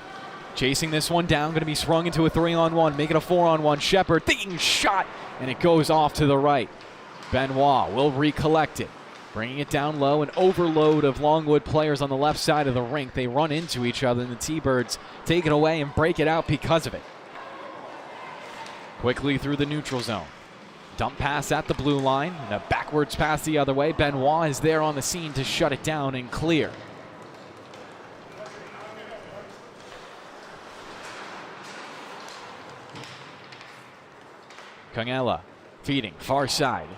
chasing this one down, going to be sprung into a 3-on-1, make it a 4-on-1. Shepard thinking shot, and it goes off to the right. Benoit will recollect it, bringing it down low. An overload of Longwood players on the left side of the rink. They run into each other, and the T-Birds take it away and break it out because of it. Quickly through the neutral zone. Dump pass at the blue line, and a backwards pass the other way. Benoit is there on the scene to shut it down and clear. Congella feeding, far side.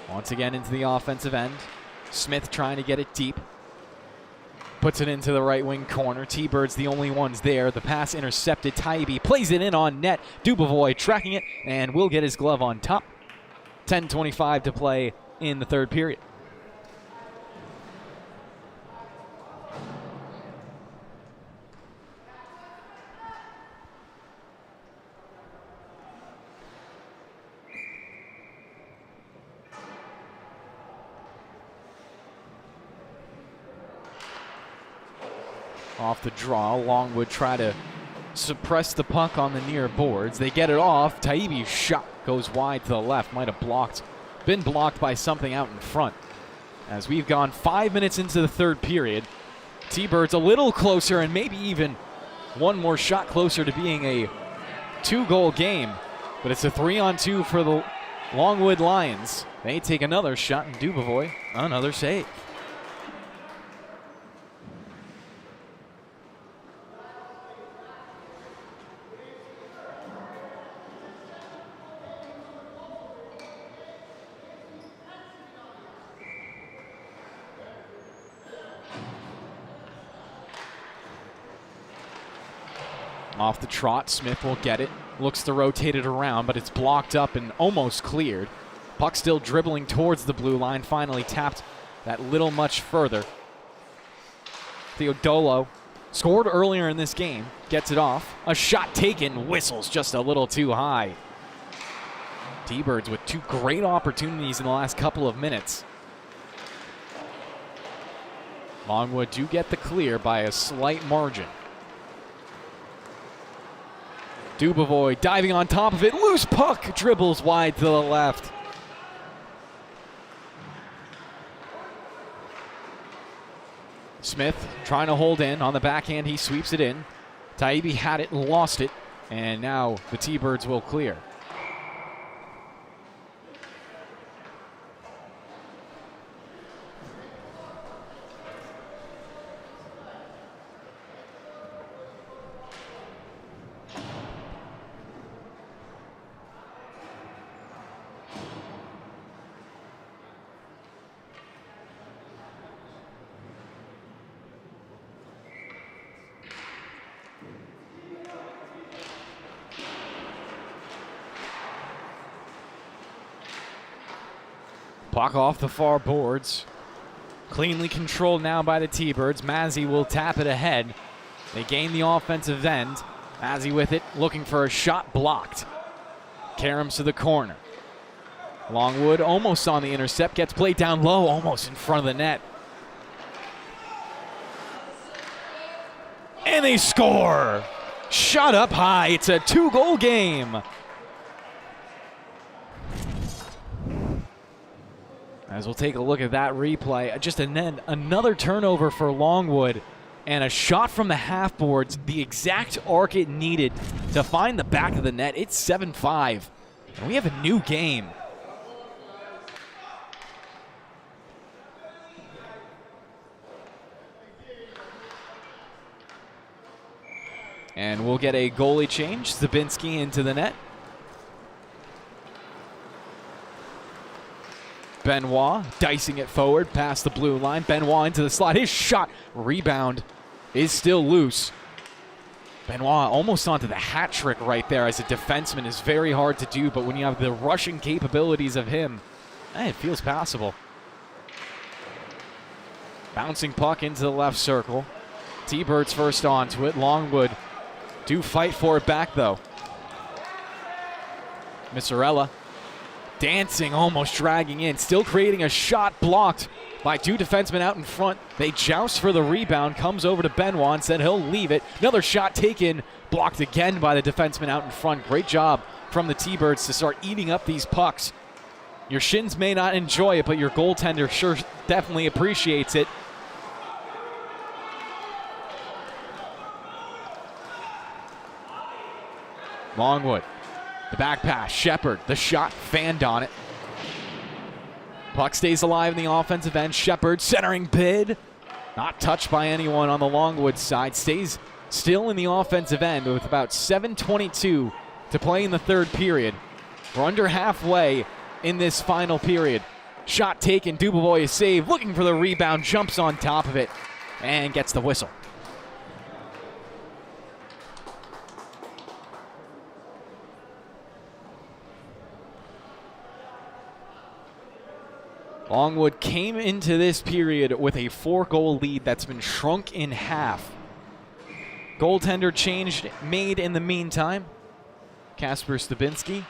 Once again into the offensive end. Smith trying to get it deep. Puts it into the right wing corner. T-Birds the only ones there. The pass intercepted. Tybee plays it in on net. Dubovoy tracking it and will get his glove on top. 10:25 to play in the third period. Off the draw, Longwood try to suppress the puck on the near boards. They get it off. Taibi's shot goes wide to the left. Might have been blocked by something out in front. As we've gone 5 minutes into the third period, T-Birds a little closer and maybe even one more shot closer to being a 2-goal game. But it's a 3-on-2 for the Longwood Lions. They take another shot and Dubovoy another save. Off the trot, Smith will get it. Looks to rotate it around, but it's blocked up and almost cleared. Puck still dribbling towards the blue line. Finally tapped that little much further. Theodolo scored earlier in this game. Gets it off. A shot taken. Whistles just a little too high. T-Birds with two great opportunities in the last couple of minutes. Longwood do get the clear by a slight margin. Dubovoy diving on top of it. Loose puck dribbles wide to the left. Smith trying to hold in. On the backhand, he sweeps it in. Taibbi had it and lost it. And now the T-Birds will clear. Puck off the far boards. Cleanly controlled now by the T-Birds. Mazzy will tap it ahead. They gain the offensive end. Mazzy with it, looking for a shot, blocked. Karams to the corner. Longwood almost on the intercept, gets played down low, almost in front of the net. And they score! Shot up high, it's a 2-goal game. As we'll take a look at that replay, just another turnover for Longwood and a shot from the half boards, the exact arc it needed to find the back of the net. It's 7-5, and we have a new game. And we'll get a goalie change. Zabinski into the net. Benoit dicing it forward past the blue line. Benoit into the slot. His shot, rebound, is still loose. Benoit almost onto the hat trick right there as a defenseman is very hard to do, but when you have the rushing capabilities of him, it feels passable. Bouncing puck into the left circle. T-Birds first onto it. Longwood do fight for it back though. Misarella dancing, almost dragging in, still creating a shot, blocked by two defensemen out in front. They joust for the rebound, comes over to Benoit and said he'll leave it. Another shot taken, blocked again by the defenseman out in front. Great job from the T-Birds to start eating up these pucks. Your shins may not enjoy it, but your goaltender sure definitely appreciates it. Longwood. The back pass, Shepard, the shot, fanned on it. Puck stays alive in the offensive end. Shepard centering bid. Not touched by anyone on the Longwood side. Stays still in the offensive end with about 7:22 to play in the third period. We're under halfway in this final period. Shot taken, Dubovoy is saved, looking for the rebound, jumps on top of it, and gets the whistle. Longwood came into this period with a 4-goal lead that's been shrunk in half. Goaltender change made in the meantime. Kasper Stabinski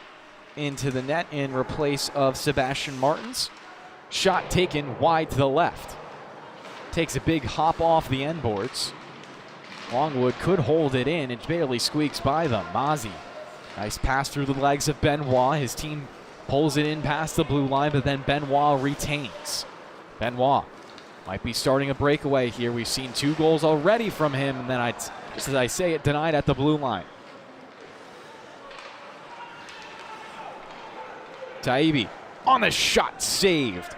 into the net in replace of Sebastian Martins. Shot taken wide to the left. Takes a big hop off the end boards. Longwood could hold it in. It barely squeaks by them. Mazzi. Nice pass through the legs of Benoit. His team pulls it in past the blue line, but then Benoit retains. Benoit might be starting a breakaway here. We've seen 2 goals already from him, and then, just as I say it, denied at the blue line. Taibbi on the shot, saved.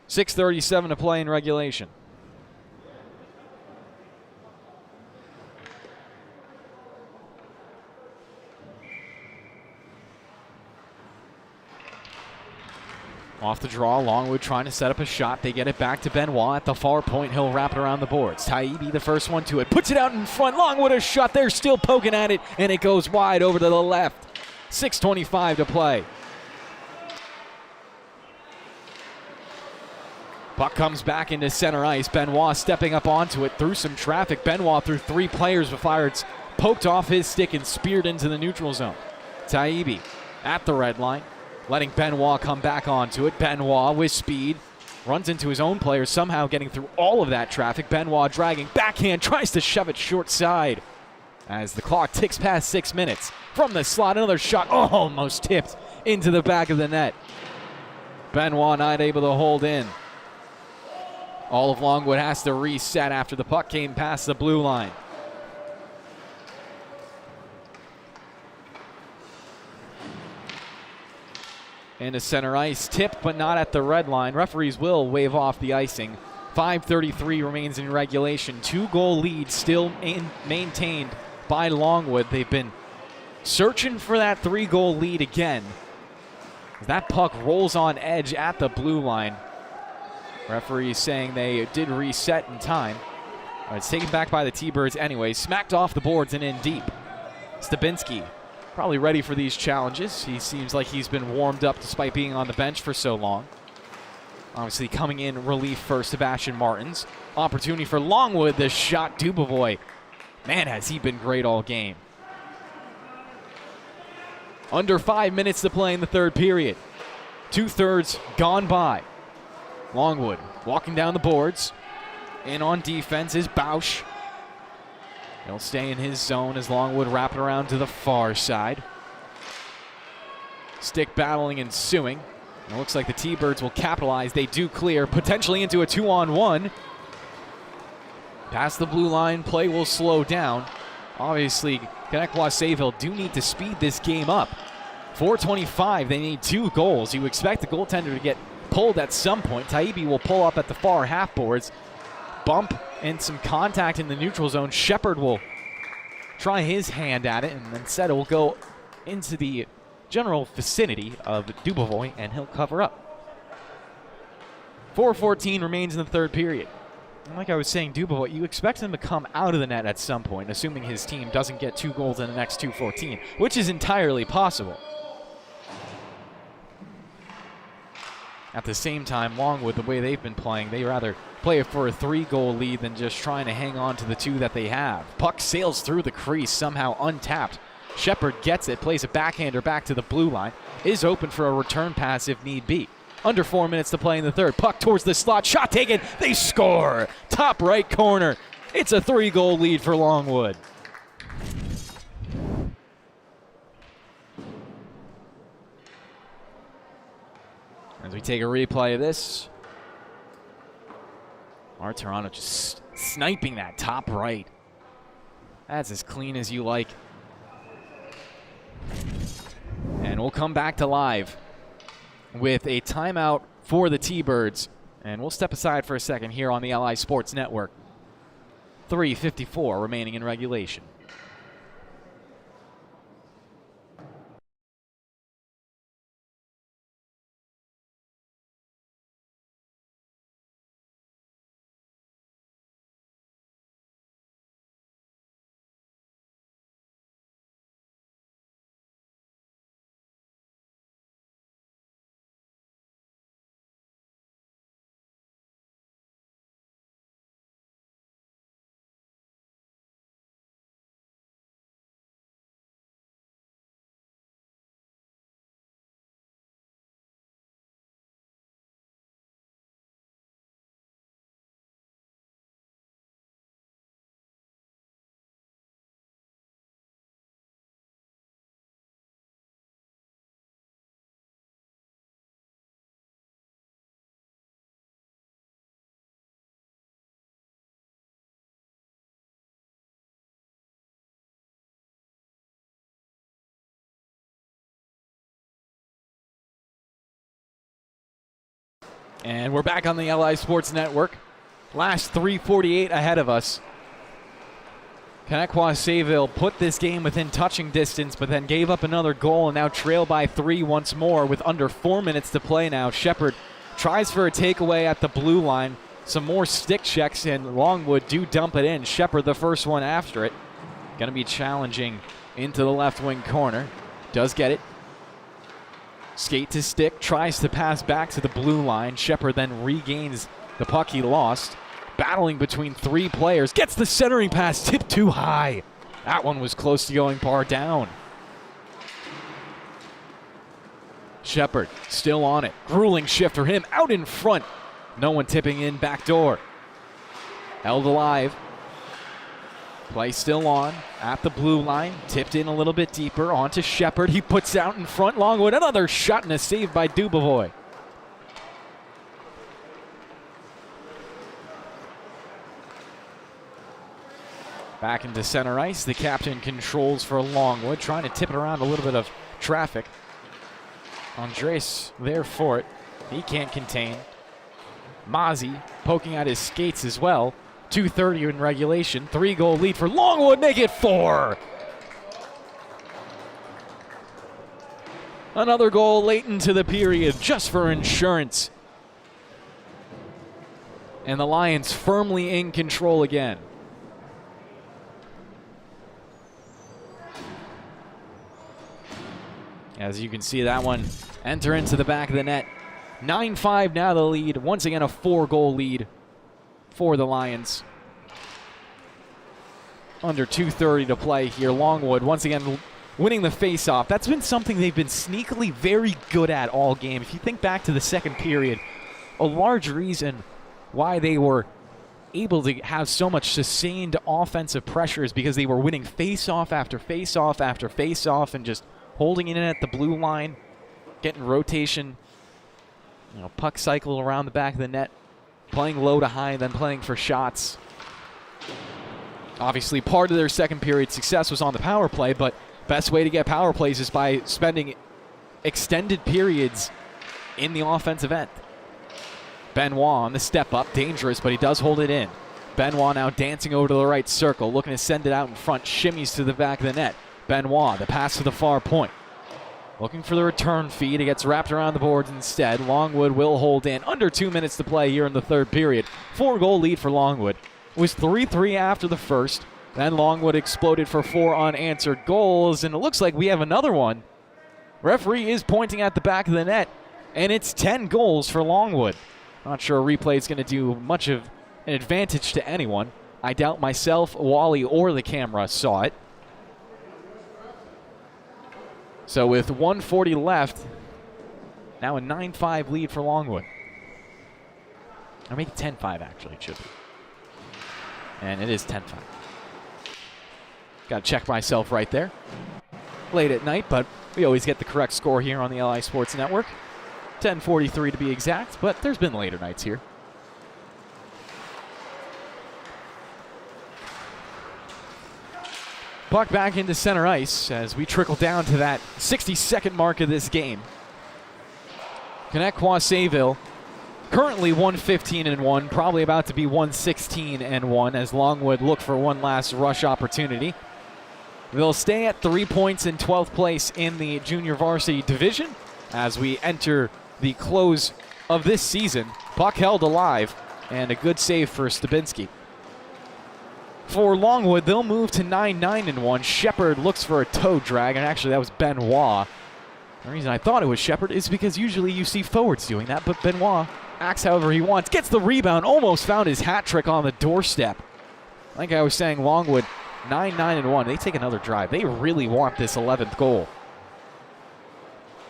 6:37 to play in regulation. Off the draw, Longwood trying to set up a shot. They get it back to Benoit at the far point. He'll wrap it around the boards. Taibbi, the first one to it, puts it out in front. Longwood a shot. They're still poking at it, and it goes wide over to the left. 6:25 to play. Puck comes back into center ice. Benoit stepping up onto it through some traffic. Benoit through 3 players before it's poked off his stick and speared into the neutral zone. Taibbi at the red line, letting Benoit come back onto it. Benoit with speed runs into his own player, somehow getting through all of that traffic. Benoit dragging backhand, tries to shove it short side as the clock ticks past 6 minutes. From the slot, another shot almost tipped into the back of the net. Benoit not able to hold in. All of Longwood has to reset after the puck came past the blue line. Into center ice, tipped but not at the red line. Referees will wave off the icing. 5:33 remains in regulation. 2-goal lead still maintained by Longwood. They've been searching for that 3-goal lead again. That puck rolls on edge at the blue line. Referees saying they did reset in time. It's taken back by the T-Birds anyway. Smacked off the boards and in deep. Stabinski probably ready for these challenges. He seems like he's been warmed up despite being on the bench for so long. Obviously coming in relief for Sebastian Martins. Opportunity for Longwood. The shot, Dubovoy. Man, has he been great all game. Under 5 minutes to play in the third period. 2/3 gone by. Longwood walking down the boards. In on defense is Bausch. He'll stay in his zone as Longwood wrap it around to the far side. Stick battling ensuing. It looks like the T-Birds will capitalize. They do clear, potentially into a 2-on-1. Past the blue line, play will slow down. Obviously, Connetquot Sayville do need to speed this game up. 4:25, they need 2 goals. You expect the goaltender to get pulled at some point. Taibbi will pull up at the far half boards. Bump and some contact in the neutral zone. Shepard will try his hand at it, and instead it will go into the general vicinity of Dubovoy, and he'll cover up. 4:14 remains in the third period. And like I was saying, Dubovoy, you expect him to come out of the net at some point, assuming his team doesn't get 2 goals in the next 2:14, which is entirely possible. At the same time, Longwood, the way they've been playing, they rather play for a 3-goal lead than just trying to hang on to the 2 that they have. Puck sails through the crease, somehow untapped. Shepard gets it, plays a backhander back to the blue line, is open for a return pass if need be. Under 4 minutes to play in the third. Puck towards the slot, shot taken, they score! Top right corner. It's a 3-goal lead for Longwood. As we take a replay of this, Martirano just sniping that top right. That's as clean as you like. And we'll come back to live with a timeout for the T-Birds. And we'll step aside for a second here on the LI Sports Network. 3:54 remaining in regulation. And we're back on the LI Sports Network. Last 3:48 ahead of us. Connetquot Sayville put this game within touching distance, but then gave up another goal and now trail by 3 once more with under 4 minutes to play now. Shepherd tries for a takeaway at the blue line. Some more stick checks, and Longwood do dump it in. Shepherd the first one after it. Going to be challenging into the left wing corner. Does get it. Skate to stick, tries to pass back to the blue line. Shepherd then regains the puck he lost. Battling between 3 players. Gets the centering pass, tipped too high. That one was close to going bar down. Shepherd still on it. Grueling shift for him, out in front. No one tipping in back door. Held alive. Play still on at the blue line. Tipped in a little bit deeper onto Shepherd. He puts out in front. Longwood, another shot and a save by Dubovoy. Back into center ice. The captain controls for Longwood, trying to tip it around a little bit of traffic. Andres there for it. He can't contain. Mozzie poking at his skates as well. 2:30 in regulation. 3-goal lead for Longwood. Make it 4. Another goal late into the period just for insurance. And the Lions firmly in control again. As you can see, that one enter into the back of the net. 9-5 now the lead. Once again, a 4-goal lead for the Lions. Under 2:30 to play here. Longwood once again winning the face-off. That's been something they've been sneakily very good at all game. If you think back to the second period, a large reason why they were able to have so much sustained offensive pressure is because they were winning face-off after face-off after face-off and just holding it in at the blue line, getting rotation, puck cycle around the back of the net, playing low to high, and then playing for shots. Obviously, part of their second period success was on the power play, but best way to get power plays is by spending extended periods in the offensive end. Benoit on the step up, dangerous, but he does hold it in. Benoit now dancing over to the right circle, looking to send it out in front, shimmies to the back of the net. Benoit, the pass to the far point. Looking for the return feed. It gets wrapped around the boards instead. Longwood will hold in. Under 2 minutes to play here in the third period. 4-goal lead for Longwood. It was 3-3 after the first. Then Longwood exploded for 4 unanswered goals, and it looks like we have another one. Referee is pointing at the back of the net, and it's 10 goals for Longwood. Not sure a replay is going to do much of an advantage to anyone. I doubt myself, Wally, or the camera saw it. So with 1:40 left, now a 9-5 lead for Longwood. Or maybe 10-5 actually, it should be. And it is 10-5. Got to check myself right there. Late at night, but we always get the correct score here on the LI Sports Network. 10:43 to be exact, but there's been later nights here. Puck back into center ice as we trickle down to that 60-second mark of this game. Connetquot Sayville currently 1-15-1, probably about to be 1-16-1 as Longwood look for one last rush opportunity. They'll stay at 3 points in 12th place in the junior varsity division as we enter the close of this season. Puck held alive and a good save for Stabinski. For Longwood, they'll move to 9-9-1. Shepherd looks for a toe drag, and actually that was Benoit. The reason I thought it was Shepherd is because usually you see forwards doing that, but Benoit acts however he wants, gets the rebound, almost found his hat trick on the doorstep. Like I was saying, Longwood 9-9-1. They take another drive. They really want this 11th goal.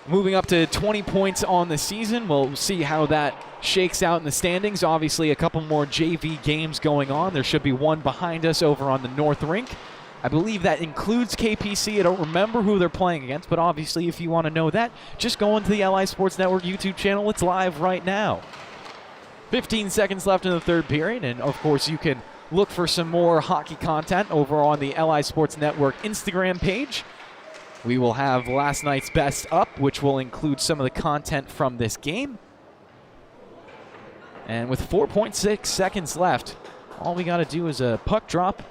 Moving up to 20 points on the season. We'll see how that shakes out in the standings. Obviously, a couple more JV games going on. There should be one behind us over on the North Rink. I believe that includes KPC. I don't remember who they're playing against, but obviously, if you want to know that, just go into the LI Sports Network YouTube channel. It's live right now. 15 seconds left in the third period, and of course, you can look for some more hockey content over on the LI Sports Network Instagram page. We will have last night's best up, which will include some of the content from this game. And with 4.6 seconds left, all we got to do is a puck drop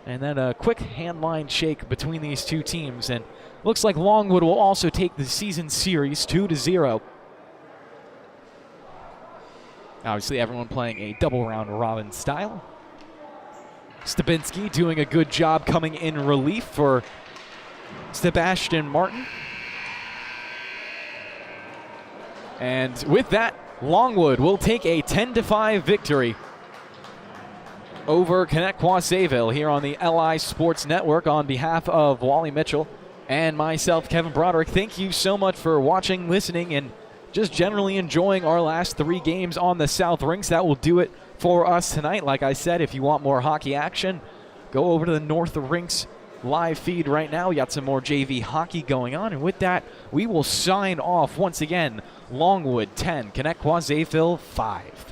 and then a quick hand line shake between these two teams. And looks like Longwood will also take the season series 2-0. Obviously, everyone playing a double round robin style. Stabinski doing a good job coming in relief for Sebastian Martin. And with that, Longwood will take a 10-5 victory over Connetquot Sayville here on the LI Sports Network. On behalf of Wally Mitchell and myself, Kevin Broderick, thank you so much for watching, listening, and just generally enjoying our last 3 games on the South Rinks. That will do it for us tonight. Like I said, if you want more hockey action, go over to the North Rinks live feed right now. We got some more JV hockey going on. And with that, we will sign off once again. Longwood 10, Connetquot Sayville 5.